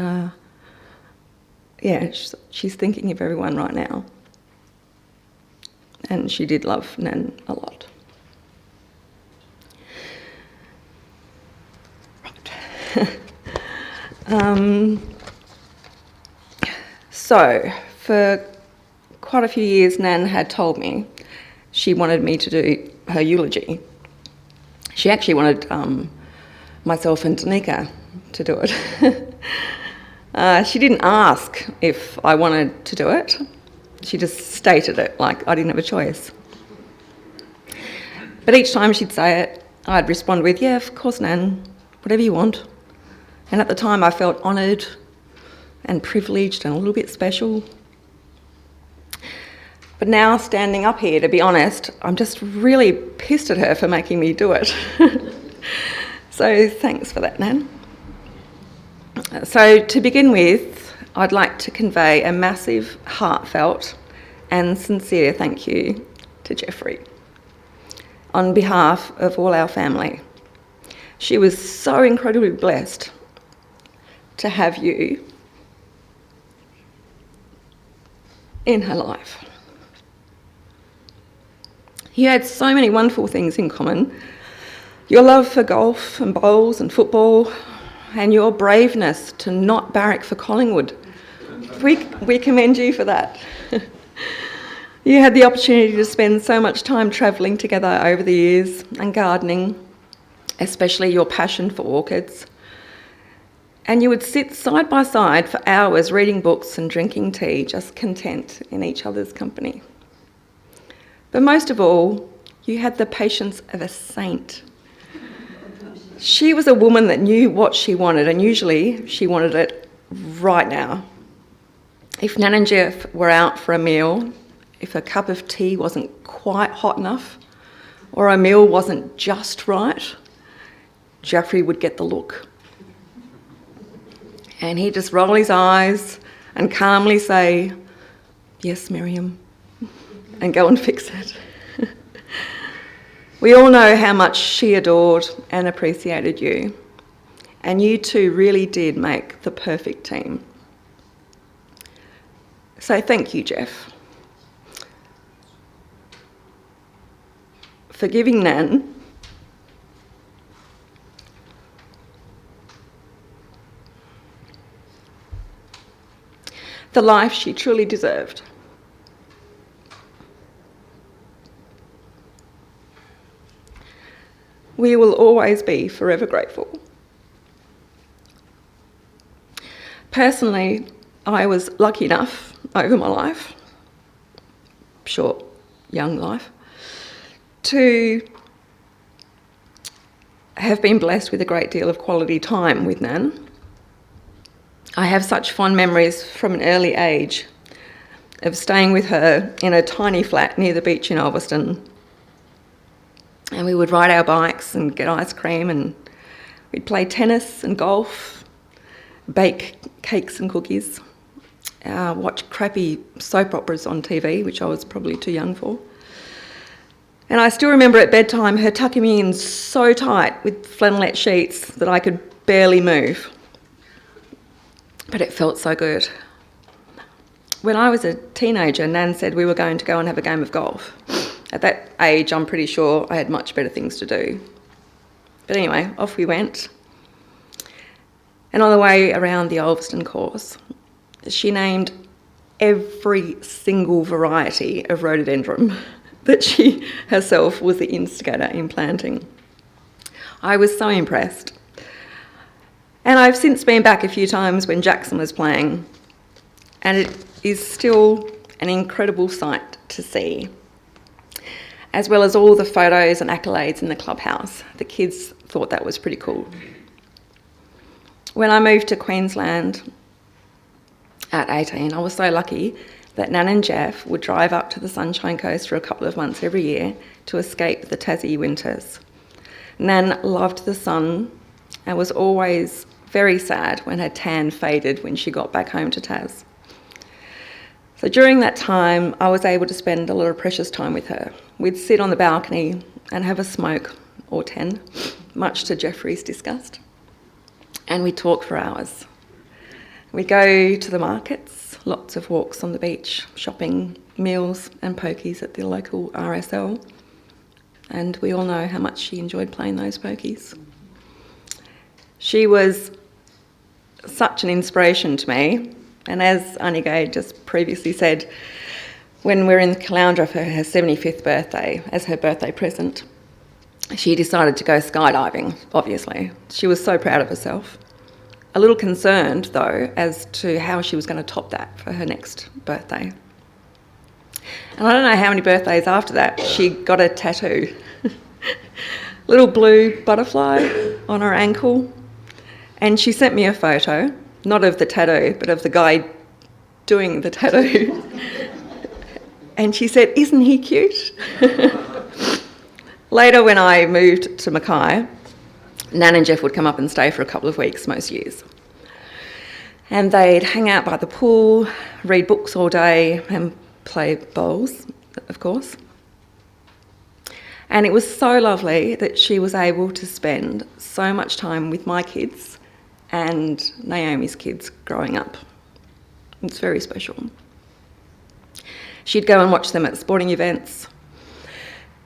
she's thinking of everyone right now. And she did love Nan a lot. Right. So, for quite a few years, Nan had told me she wanted me to do her eulogy. She actually wanted myself and Danica to do it. She didn't ask if I wanted to do it. She just stated it like I didn't have a choice. But each time she'd say it, I'd respond with, yeah, of course, Nan, whatever you want. And at the time I felt honoured and privileged and a little bit special. But now, standing up here, to be honest, I'm just really pissed at her for making me do it. So thanks for that, Nan. So to begin with, I'd like to convey a massive, heartfelt and sincere thank you to Jeffrey on behalf of all our family. She was so incredibly blessed to have you in her life. You had so many wonderful things in common. Your love for golf and bowls and football, and your braveness to not barrack for Collingwood. We commend you for that. You had the opportunity to spend so much time travelling together over the years and gardening, especially your passion for orchids. And you would sit side by side for hours reading books and drinking tea, just content in each other's company. But most of all, you had the patience of a saint. She was a woman that knew what she wanted, and usually she wanted it right now. If Nan and Jeff were out for a meal, if a cup of tea wasn't quite hot enough, or a meal wasn't just right, Jeffrey would get the look. And he'd just roll his eyes and calmly say, yes, Miriam, and go and fix it. We all know how much she adored and appreciated you, and you two really did make the perfect team. So thank you, Jeff, for giving Nan the life she truly deserved. We will always be forever grateful. Personally, I was lucky enough over my life, short, young life, to have been blessed with a great deal of quality time with Nan. I have such fond memories from an early age of staying with her in a tiny flat near the beach in Ulverston. And we would ride our bikes and get ice cream, and we'd play tennis and golf, bake cakes and cookies, watch crappy soap operas on TV, which I was probably too young for. And I still remember at bedtime her tucking me in so tight with flannelette sheets that I could barely move. But it felt so good. When I was a teenager, Nan said we were going to go and have a game of golf. At that age, I'm pretty sure I had much better things to do. But anyway, off we went. And on the way around the Ulverston course, she named every single variety of rhododendron that she herself was the instigator in planting. I was so impressed. And I've since been back a few times when Jackson was playing, and it is still an incredible sight to see, as well as all the photos and accolades in the clubhouse. The kids thought that was pretty cool. When I moved to Queensland at 18, I was so lucky that Nan and Jeff would drive up to the Sunshine Coast for a couple of months every year to escape the Tassie winters. Nan loved the sun and was always very sad when her tan faded when she got back home to Tas. So during that time, I was able to spend a lot of precious time with her. We'd sit on the balcony and have a smoke, or 10, much to Jeffrey's disgust, and we'd talk for hours. We'd go to the markets, lots of walks on the beach, shopping, meals and pokies at the local RSL, and we all know how much she enjoyed playing those pokies. She was such an inspiration to me, and as Auntie Gay just previously said, when we were in Caloundra for her 75th birthday, as her birthday present, she decided to go skydiving, obviously. She was so proud of herself. A little concerned, though, as to how she was going to top that for her next birthday. And I don't know how many birthdays after that, she got a tattoo. Little blue butterfly on her ankle. And she sent me a photo, not of the tattoo, but of the guy doing the tattoo. And she said, "Isn't he cute?" Later, when I moved to Mackay, Nan and Jeff would come up and stay for a couple of weeks most years. And they'd hang out by the pool, read books all day and play bowls, of course. And it was so lovely that she was able to spend so much time with my kids and Naomi's kids growing up. It's very special. She'd go and watch them at sporting events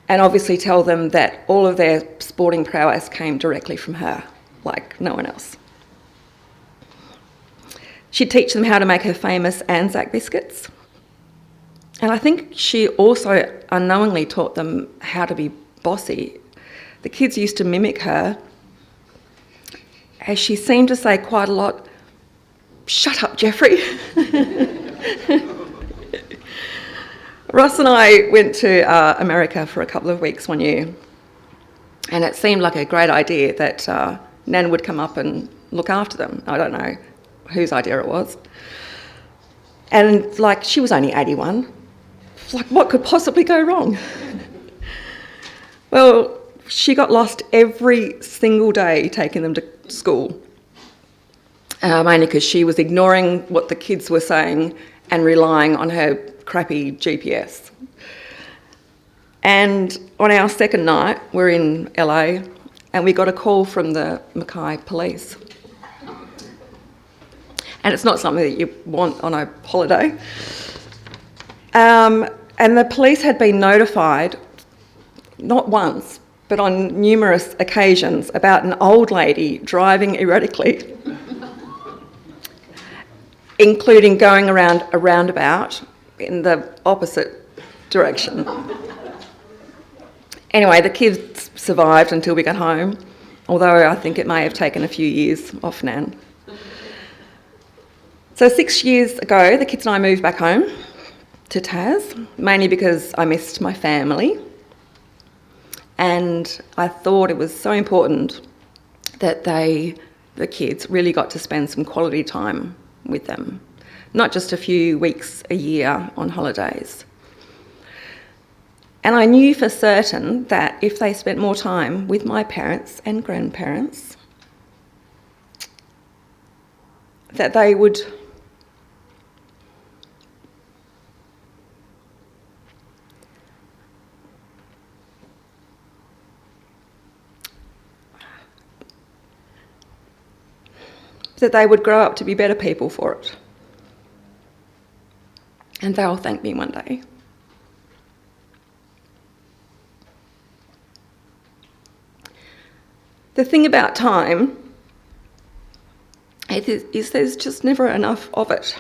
and obviously tell them that all of their sporting prowess came directly from her, like no one else. She'd teach them how to make her famous Anzac biscuits. And I think she also unknowingly taught them how to be bossy. The kids used to mimic her, as she seemed to say quite a lot, "Shut up, Jeffrey." Ross and I went to America for a couple of weeks one year, and it seemed like a great idea that Nan would come up and look after them. I don't know whose idea it was. And she was only 81. What could possibly go wrong? Well, she got lost every single day taking them to school, mainly because she was ignoring what the kids were saying and relying on her crappy GPS. And on our second night, we're in LA, and we got a call from the Mackay police. And it's not something that you want on a holiday. And the police had been notified, not once, but on numerous occasions, about an old lady driving erratically, including going around a roundabout in the opposite direction. Anyway, the kids survived until we got home, although I think it may have taken a few years off Nan. So 6 years ago, the kids and I moved back home to Tas, mainly because I missed my family. And I thought it was so important that the kids, really got to spend some quality time with them, not just a few weeks a year on holidays. And I knew for certain that if they spent more time with my parents and grandparents, that they would grow up to be better people for it. And they'll thank me one day. The thing about time is there's just never enough of it.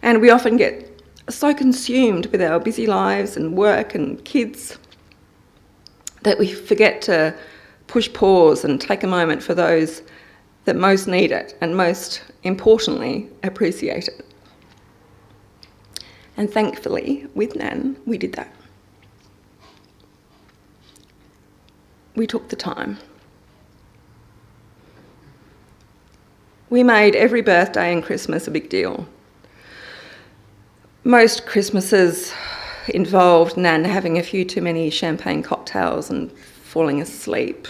And we often get so consumed with our busy lives and work and kids that we forget to push pause and take a moment for those that most need it and most importantly appreciate it. And thankfully, with Nan, we did that. We took the time. We made every birthday and Christmas a big deal. Most Christmases involved Nan having a few too many champagne cocktails and falling asleep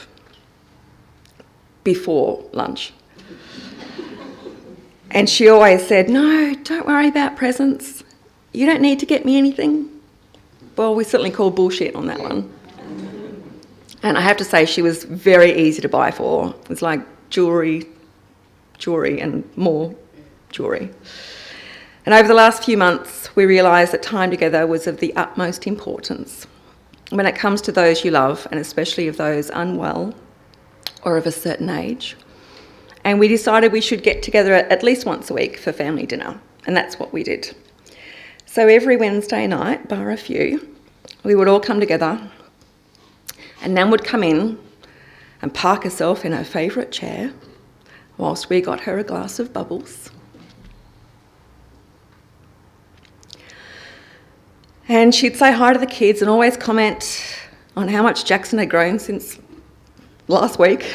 before lunch. And she always said, "No, don't worry about presents. You don't need to get me anything." Well, we certainly called bullshit on that one. And I have to say, she was very easy to buy for. It was like jewellery, and more jewellery. And over the last few months, we realised that time together was of the utmost importance when it comes to those you love, and especially of those unwell or of a certain age. And we decided we should get together at least once a week for family dinner, and that's what we did. So every Wednesday night, bar a few, we would all come together, and Nan would come in and park herself in her favourite chair whilst we got her a glass of bubbles. And she'd say hi to the kids and always comment on how much Jackson had grown since last week.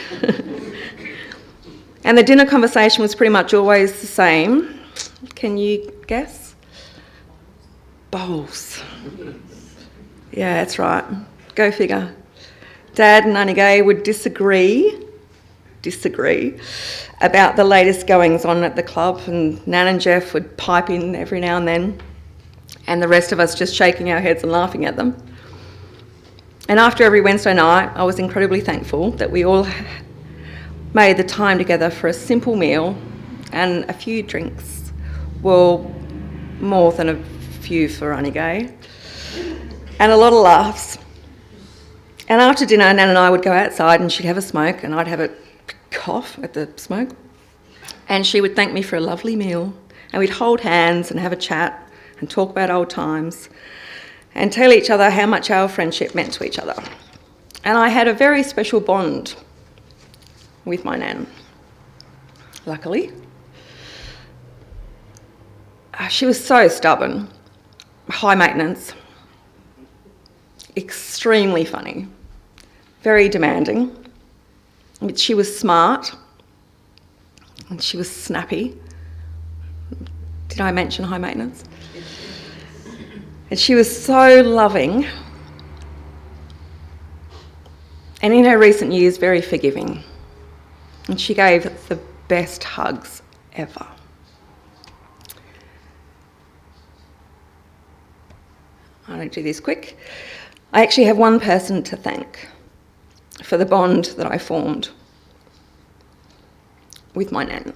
And the dinner conversation was pretty much always the same. Can you guess? Bowls. Yeah, that's right. Go figure. Dad and Auntie Gay would disagree about the latest goings on at the club, and Nan and Jeff would pipe in every now and then, and the rest of us just shaking our heads and laughing at them. And after every Wednesday night, I was incredibly thankful that we all made the time together for a simple meal and a few drinks. Well, more than a few for Auntie Gay. And a lot of laughs. And after dinner, Nan and I would go outside and she'd have a smoke and I'd have a cough at the smoke. And she would thank me for a lovely meal. And we'd hold hands and have a chat and talk about old times and tell each other how much our friendship meant to each other. And I had a very special bond with my Nan, luckily. She was so stubborn, high maintenance, extremely funny, very demanding. But she was smart and she was snappy. Did I mention high maintenance? And she was so loving, and in her recent years, very forgiving. And she gave the best hugs ever. I don't do this quick. I actually have one person to thank for the bond that I formed with my Nan.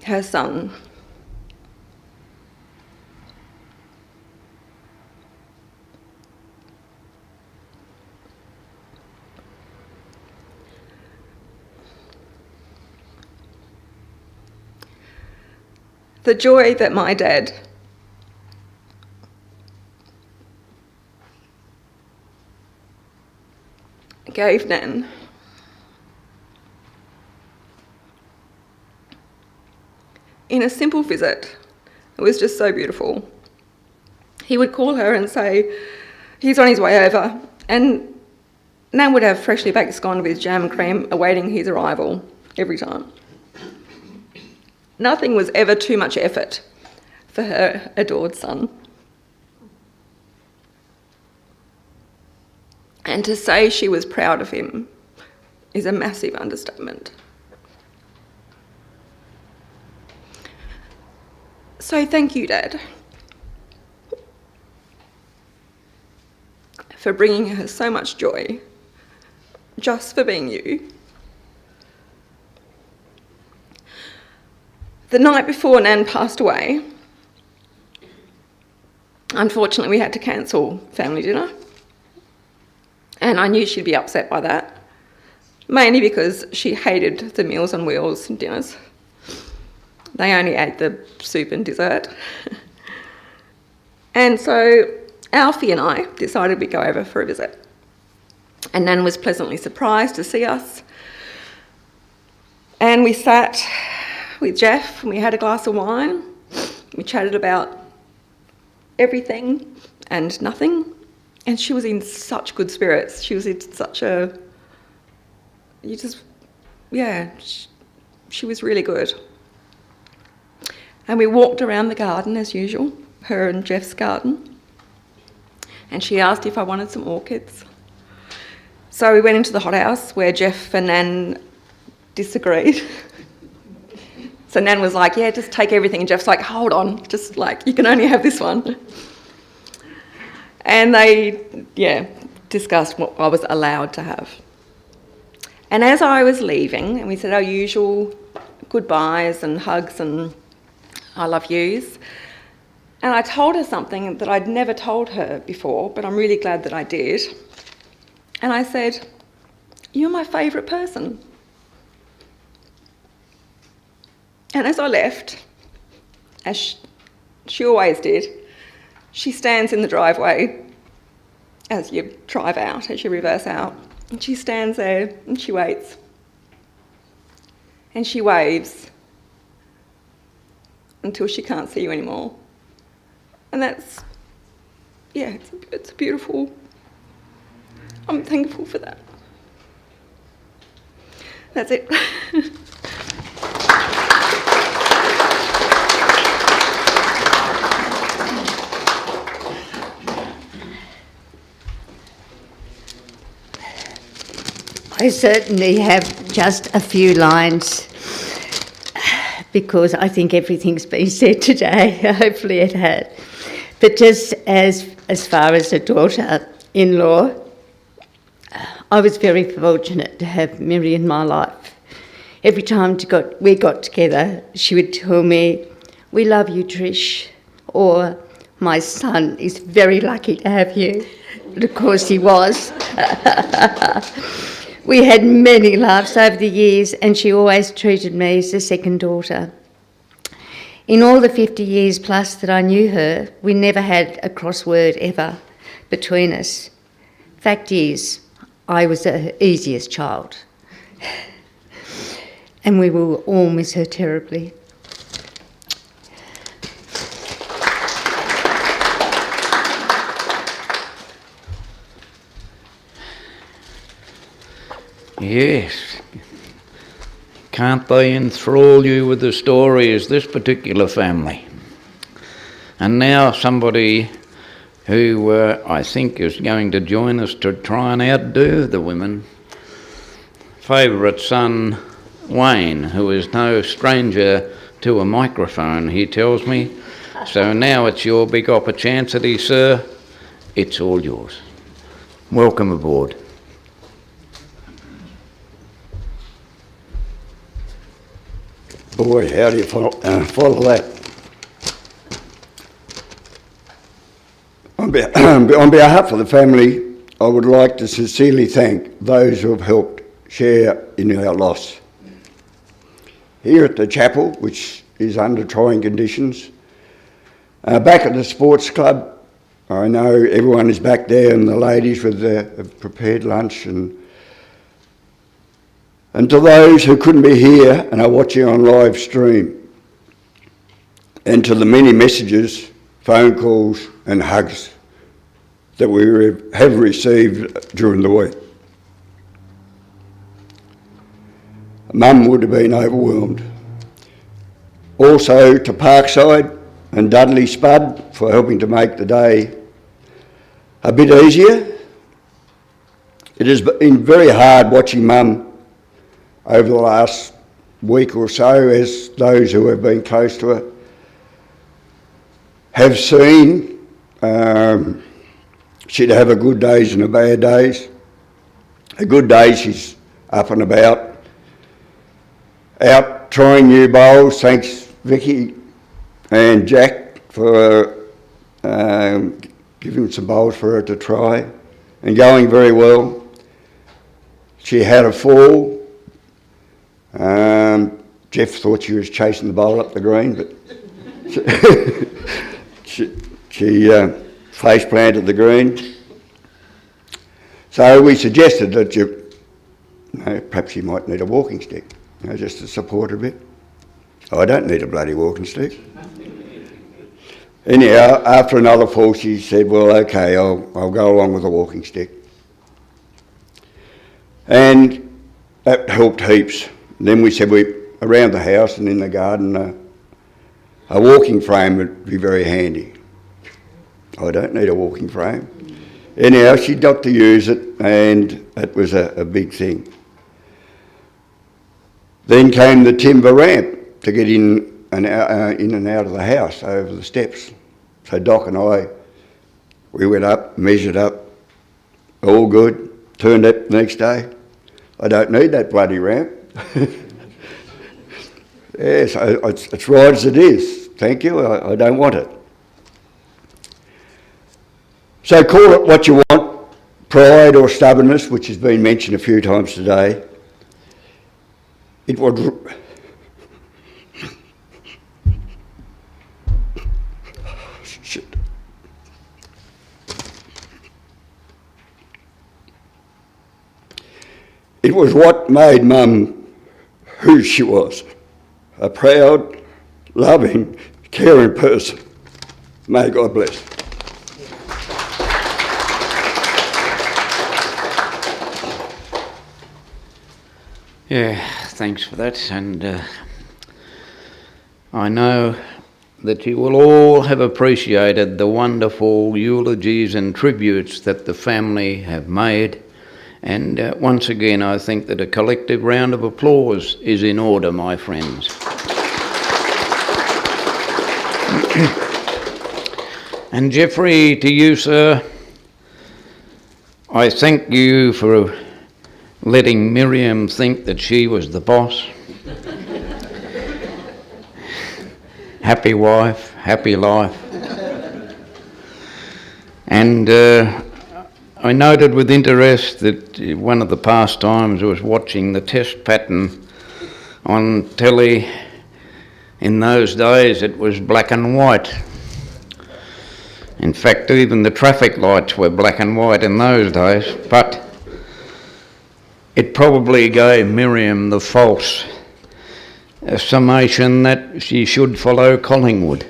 Her son. The joy that my dad gave Nan in a simple visit, it was just so beautiful. He would call her and say he's on his way over, and Nan would have freshly baked scone with jam and cream awaiting his arrival every time. Nothing was ever too much effort for her adored son. And to say she was proud of him is a massive understatement. So thank you, Dad. for bringing her so much joy, just for being you. The night before Nan passed away, unfortunately we had to cancel family dinner, and I knew she'd be upset by that, mainly because she hated the Meals on Wheels dinners. They only ate the soup and dessert. And so Alfie and I decided we'd go over for a visit. And Nan was pleasantly surprised to see us. And we sat with Jeff and we had a glass of wine. We chatted about everything and nothing. And she was in such good spirits. She was in such a... she was really good. And we walked around the garden as usual, her and Jeff's garden. And she asked if I wanted some orchids. So we went into the hothouse where Jeff and Nan disagreed. So Nan was like, yeah, just take everything. And Jeff's like, hold on, just like, you can only have this one. And they, discussed what I was allowed to have. And as I was leaving, and we said our usual goodbyes and hugs and I love yous, and I told her something that I'd never told her before, but I'm really glad that I did. And I said, you're my favourite person. And as I left, as she always did, she stands in the driveway as you drive out, as you reverse out, and she stands there and she waits. And she waves until she can't see you anymore. And that's, it's a beautiful, I'm thankful for that. That's it. I certainly have just a few lines because I think everything's been said today. Hopefully it had. But just as far as a daughter-in-law, I was very fortunate to have Miriam in my life. Every time we got together, she would tell me, we love you, Trish, or my son is very lucky to have you. And of course he was. We had many laughs over the years, and she always treated me as a second daughter. In all the 50 years plus that I knew her, we never had a crossword ever between us. Fact is, I was the easiest child. And we will all miss her terribly. Yes. Can't they enthrall you with the stories, this particular family? And now somebody who I think is going to join us to try and outdo the women. Favourite son, Wayne, who is no stranger to a microphone, he tells me. So now it's your big opportunity, sir. It's all yours. Welcome aboard. Boy, how do you follow that? On behalf of the family, I would like to sincerely thank those who have helped share in our loss. Here at the chapel, which is under trying conditions, back at the sports club, I know everyone is back there and the ladies with their prepared lunch, and to those who couldn't be here and are watching on live stream, and to the many messages, phone calls and hugs that we have received during the week. Mum would have been overwhelmed. Also to Parkside and Dudley Spud for helping to make the day a bit easier. It has been very hard watching Mum over the last week or so, as those who have been close to her have seen she'd have her good days and her bad days. Her good days, she's up and about, out trying new bowls. Thanks Vicky and Jack for giving some bowls for her to try, and going very well. She had a fall. Jeff thought she was chasing the bowl up the green, but she face planted the green. So we suggested that perhaps you might need a walking stick, just to support her a bit. I don't need a bloody walking stick. Anyhow, after another fall, she said, well, okay, I'll go along with a walking stick. And that helped heaps. And then we said, around the house and in the garden, a walking frame would be very handy. I don't need a walking frame. Anyhow, she got to use it, and it was a big thing. Then came the timber ramp to get in and out of the house over the steps. So Doc and I, we went up, measured up, all good, turned up the next day. I don't need that bloody ramp. Yes, it's right as it is. Thank you, I don't want it. So call it what you want, pride or stubbornness, which has been mentioned a few times today. It would... Shit. It was what made Mum who she was, a proud, loving, caring person. May God bless. Yeah, thanks for that, and I know that you will all have appreciated the wonderful eulogies and tributes that the family have made, and once again I think that a collective round of applause is in order, my friends. And Jeffrey, to you, sir, I thank you for letting Miriam think that she was the boss. Happy wife, happy life. And I noted with interest that one of the pastimes was watching the test pattern on telly. In those days it was black and white. In fact, even the traffic lights were black and white in those days, but it probably gave Miriam the false summation that she should follow Collingwood,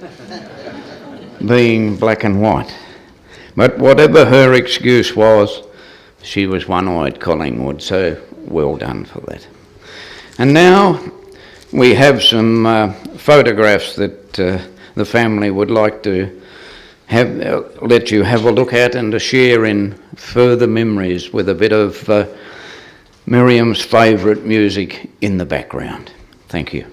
being black and white. But whatever her excuse was, she was one-eyed Collingwood, so well done for that. And now we have some photographs that the family would like to let you have a look at and to share in further memories with a bit of Miriam's favourite music in the background. Thank you.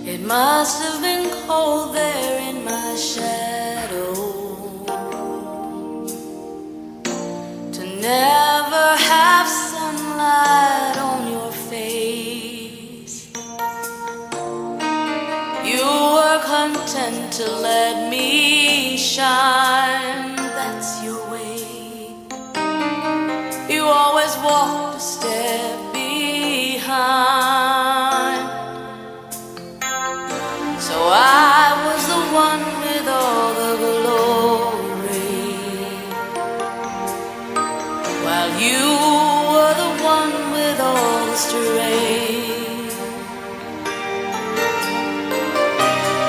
It must have been cold there in my shadow to never have sunlight on your face. You were content to let me shine, that's your way. You always walked a step behind. So I was the one with all the glory, while you were the one with all the strength.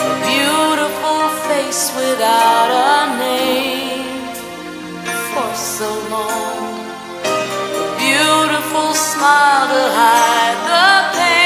A beautiful face without a name for so long, a beautiful smile to hide the pain.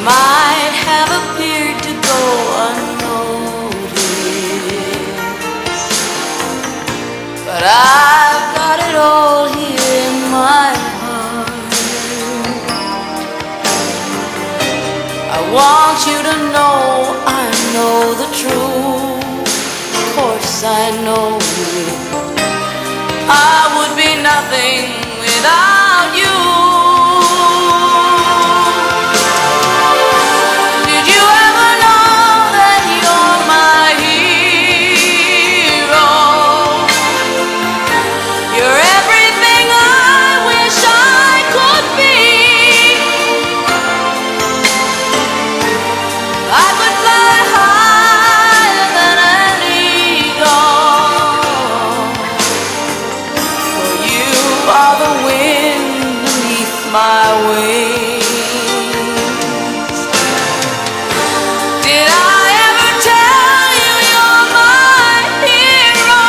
might have appeared to go unnoticed, but I've got it all here in my heart. I want you to know I know the truth. Of course I know I would be nothing without you. Did you ever know that you're my hero? You're everything I wish I could be. I could fly higher than an eagle, for you are the wind beneath my wings. Did I ever tell you you're my hero?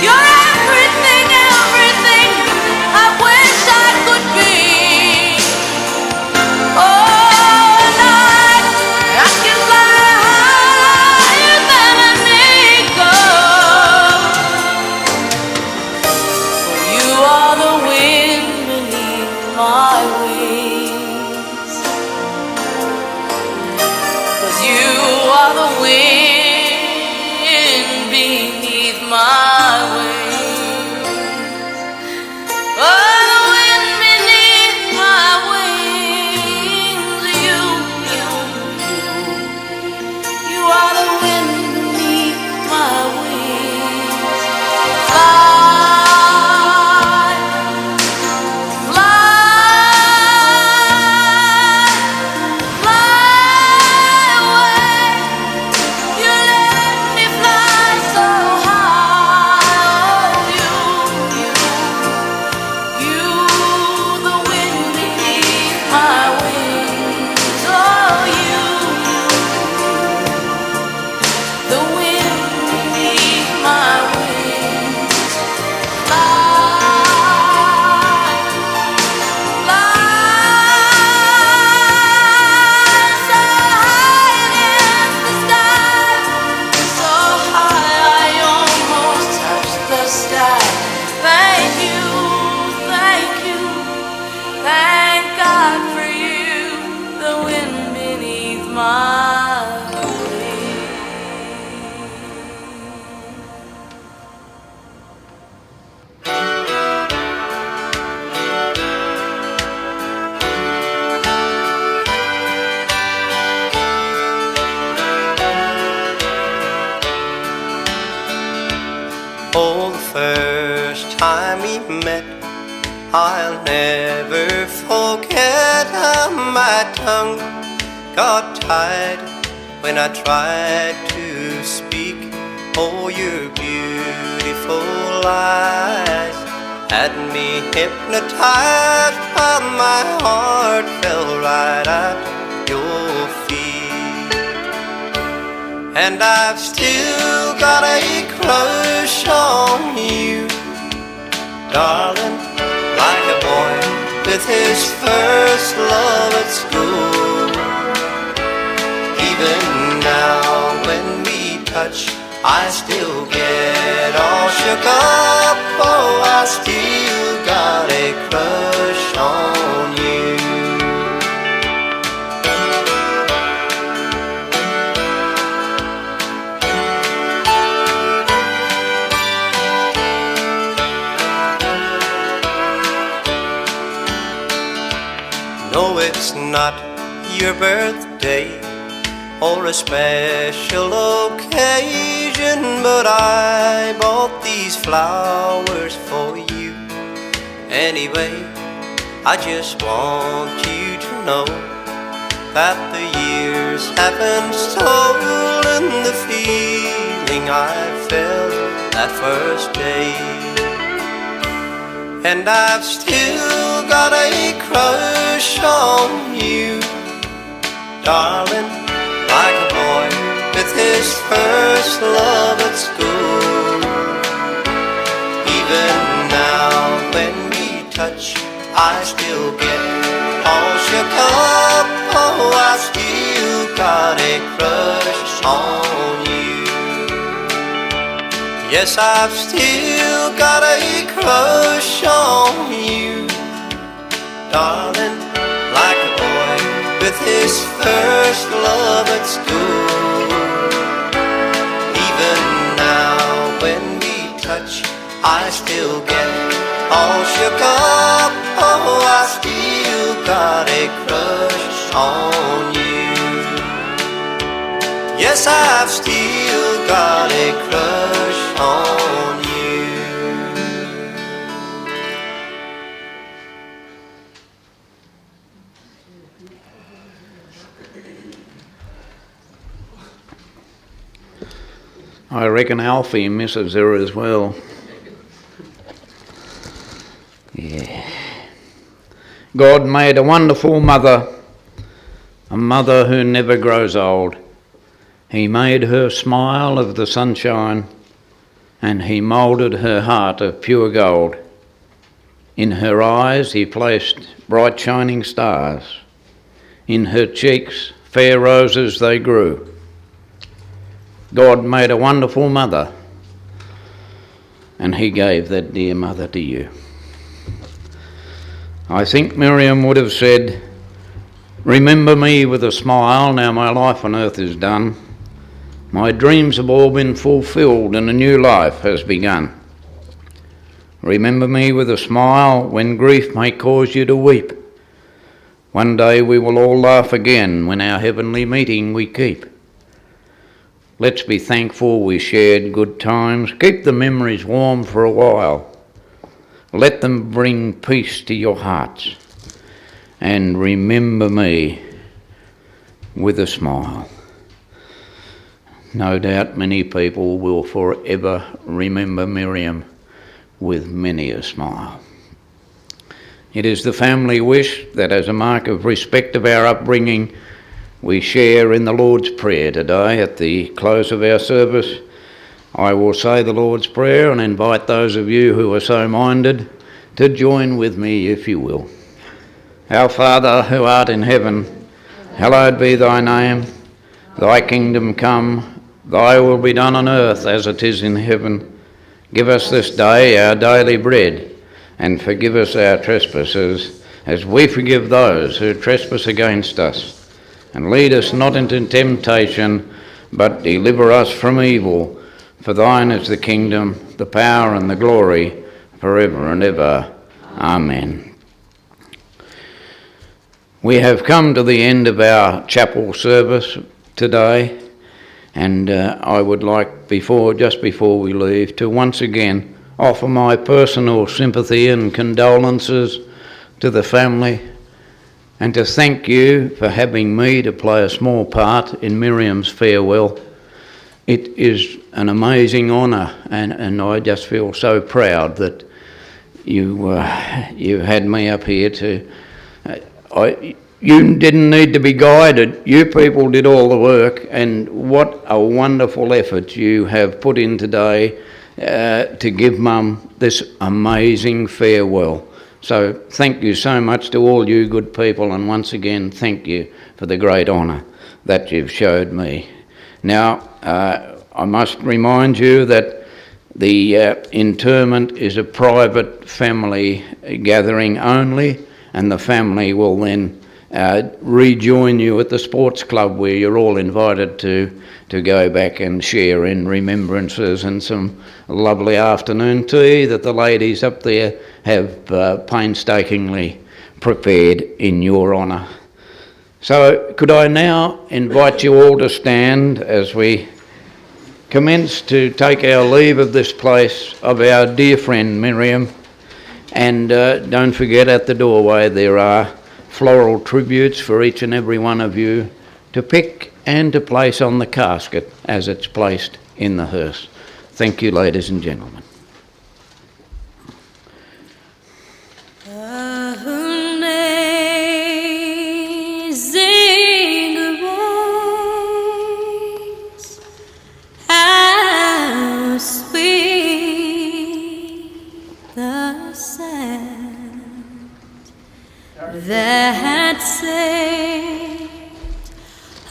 You're everything, everything I wish I could be. Oh, and I can fly higher than an eagle. You are the wind beneath my wings. 'Cause you are the wind beneath my wings. Oh, the wind beneath my wings. You are the wind beneath my wings. Fly, fly away. You let me fly so high. You, the wind beneath my wings. Oh, you, the wind beneath my wings. Fly, so high against the sky, so high I almost touch the sky. Thank you, thank God for you, the wind beneath my wings. Oh, the first time we met, I'll never forget how my tongue got tied when I tried to speak. Oh, your beautiful eyes had me hypnotized, while my heart fell right at your feet. And I've still got a crush on you, darling, like a boy with his first love at school. Even now when we touch, I still get all shook up. Oh, I still got a crush on you. No, it's not your birthday or a special occasion, but I bought these flowers for you. Anyway, I just want you to know that the years haven't stolen the feeling I felt that first day. And I've still got a crush on you, darling, like a boy with his first love at school. Even now when we touch, I still get all shook up, oh, I still got a crush on you. Yes, I've still got a crush on you, darling, like a boy with his first love at school. Even now when we touch, I still get all shook up, oh, I still got a crush on you. Yes, I've still got a crush on you. I reckon Alfie misses her as well. Yeah. God made a wonderful mother, a mother who never grows old. He made her smile of the sunshine, and he moulded her heart of pure gold. In her eyes he placed bright shining stars. In her cheeks fair roses they grew. God made a wonderful mother, and he gave that dear mother to you. I think Miriam would have said, "Remember me with a smile, now my life on earth is done. My dreams have all been fulfilled and a new life has begun. Remember me with a smile when grief may cause you to weep. One day we will all laugh again when our heavenly meeting we keep. Let's be thankful we shared good times. Keep the memories warm for a while. Let them bring peace to your hearts. And remember me with a smile." No doubt many people will forever remember Miriam with many a smile. It is the family wish that as a mark of respect of our upbringing, we share in the Lord's Prayer today. At the close of our service, I will say the Lord's Prayer and invite those of you who are so minded to join with me if you will. Our Father who art in heaven, hallowed be thy name. Thy kingdom come, thy will be done on earth as it is in heaven. Give us this day our daily bread, and forgive us our trespasses, as we forgive those who trespass against us. And lead us not into temptation, but deliver us from evil. For thine is the kingdom, the power and the glory, forever and ever. Amen. We have come to the end of our chapel service today, and I would like, just before we leave, to once again offer my personal sympathy and condolences to the family, and to thank you for having me to play a small part in Miriam's farewell. It is an amazing honour, and I just feel so proud that you had me up here to... You didn't need to be guided. You people did all the work, and what a wonderful effort you have put in today to give Mum this amazing farewell. So thank you so much to all you good people, and once again thank you for the great honour that you've showed me. Now, I must remind you that the interment is a private family gathering only, and the family will then rejoin you at the sports club, where you're all invited to go back and share in remembrances and some lovely afternoon tea that the ladies up there have painstakingly prepared in your honour. So could I now invite you all to stand as we commence to take our leave of this place, of our dear friend Miriam. And don't forget, at the doorway there are floral tributes for each and every one of you to pick and to place on the casket as it's placed in the hearse. Thank you, ladies and gentlemen. that saved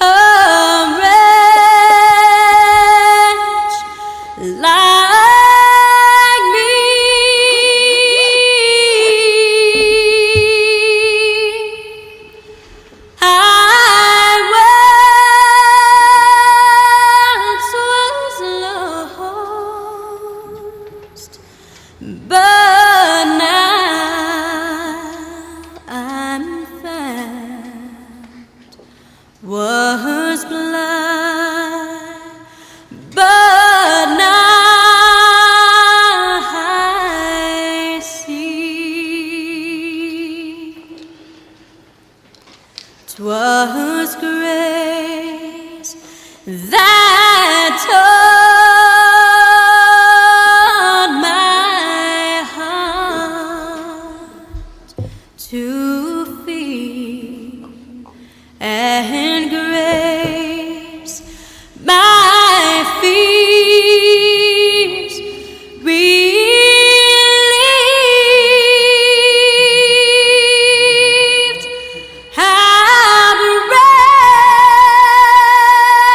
a wretch like me. I once was lost, but now I'm found. Was blind, but now I see. 'Twas grace that taught my heart to feel, and grace my fears relieved. How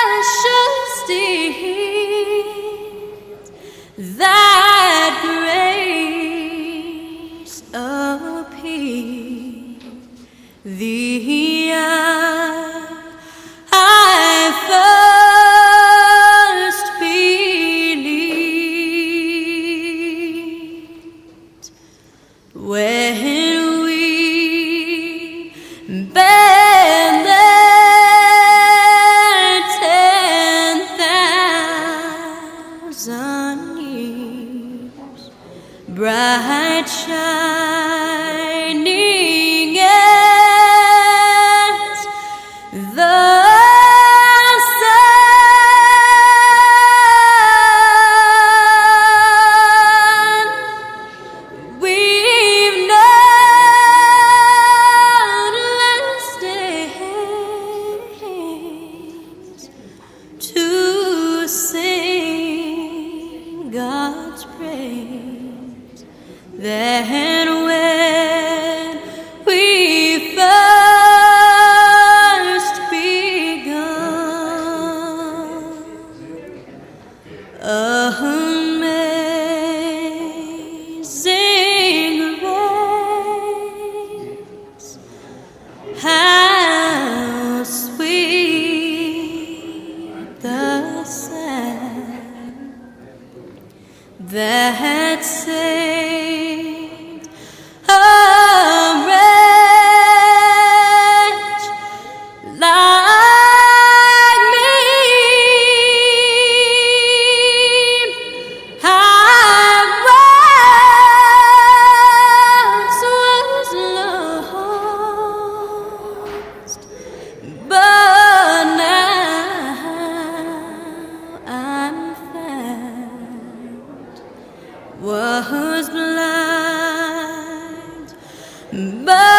precious did that grace appear the hour I first believed, when we bend there 10,000 years, bright shining as the sun. We've known less days to sing God's praise than when we first begun. Amazing grace, how sweet the sound that saved a wretch like me. I once was lost, but now I'm found. Was blind, but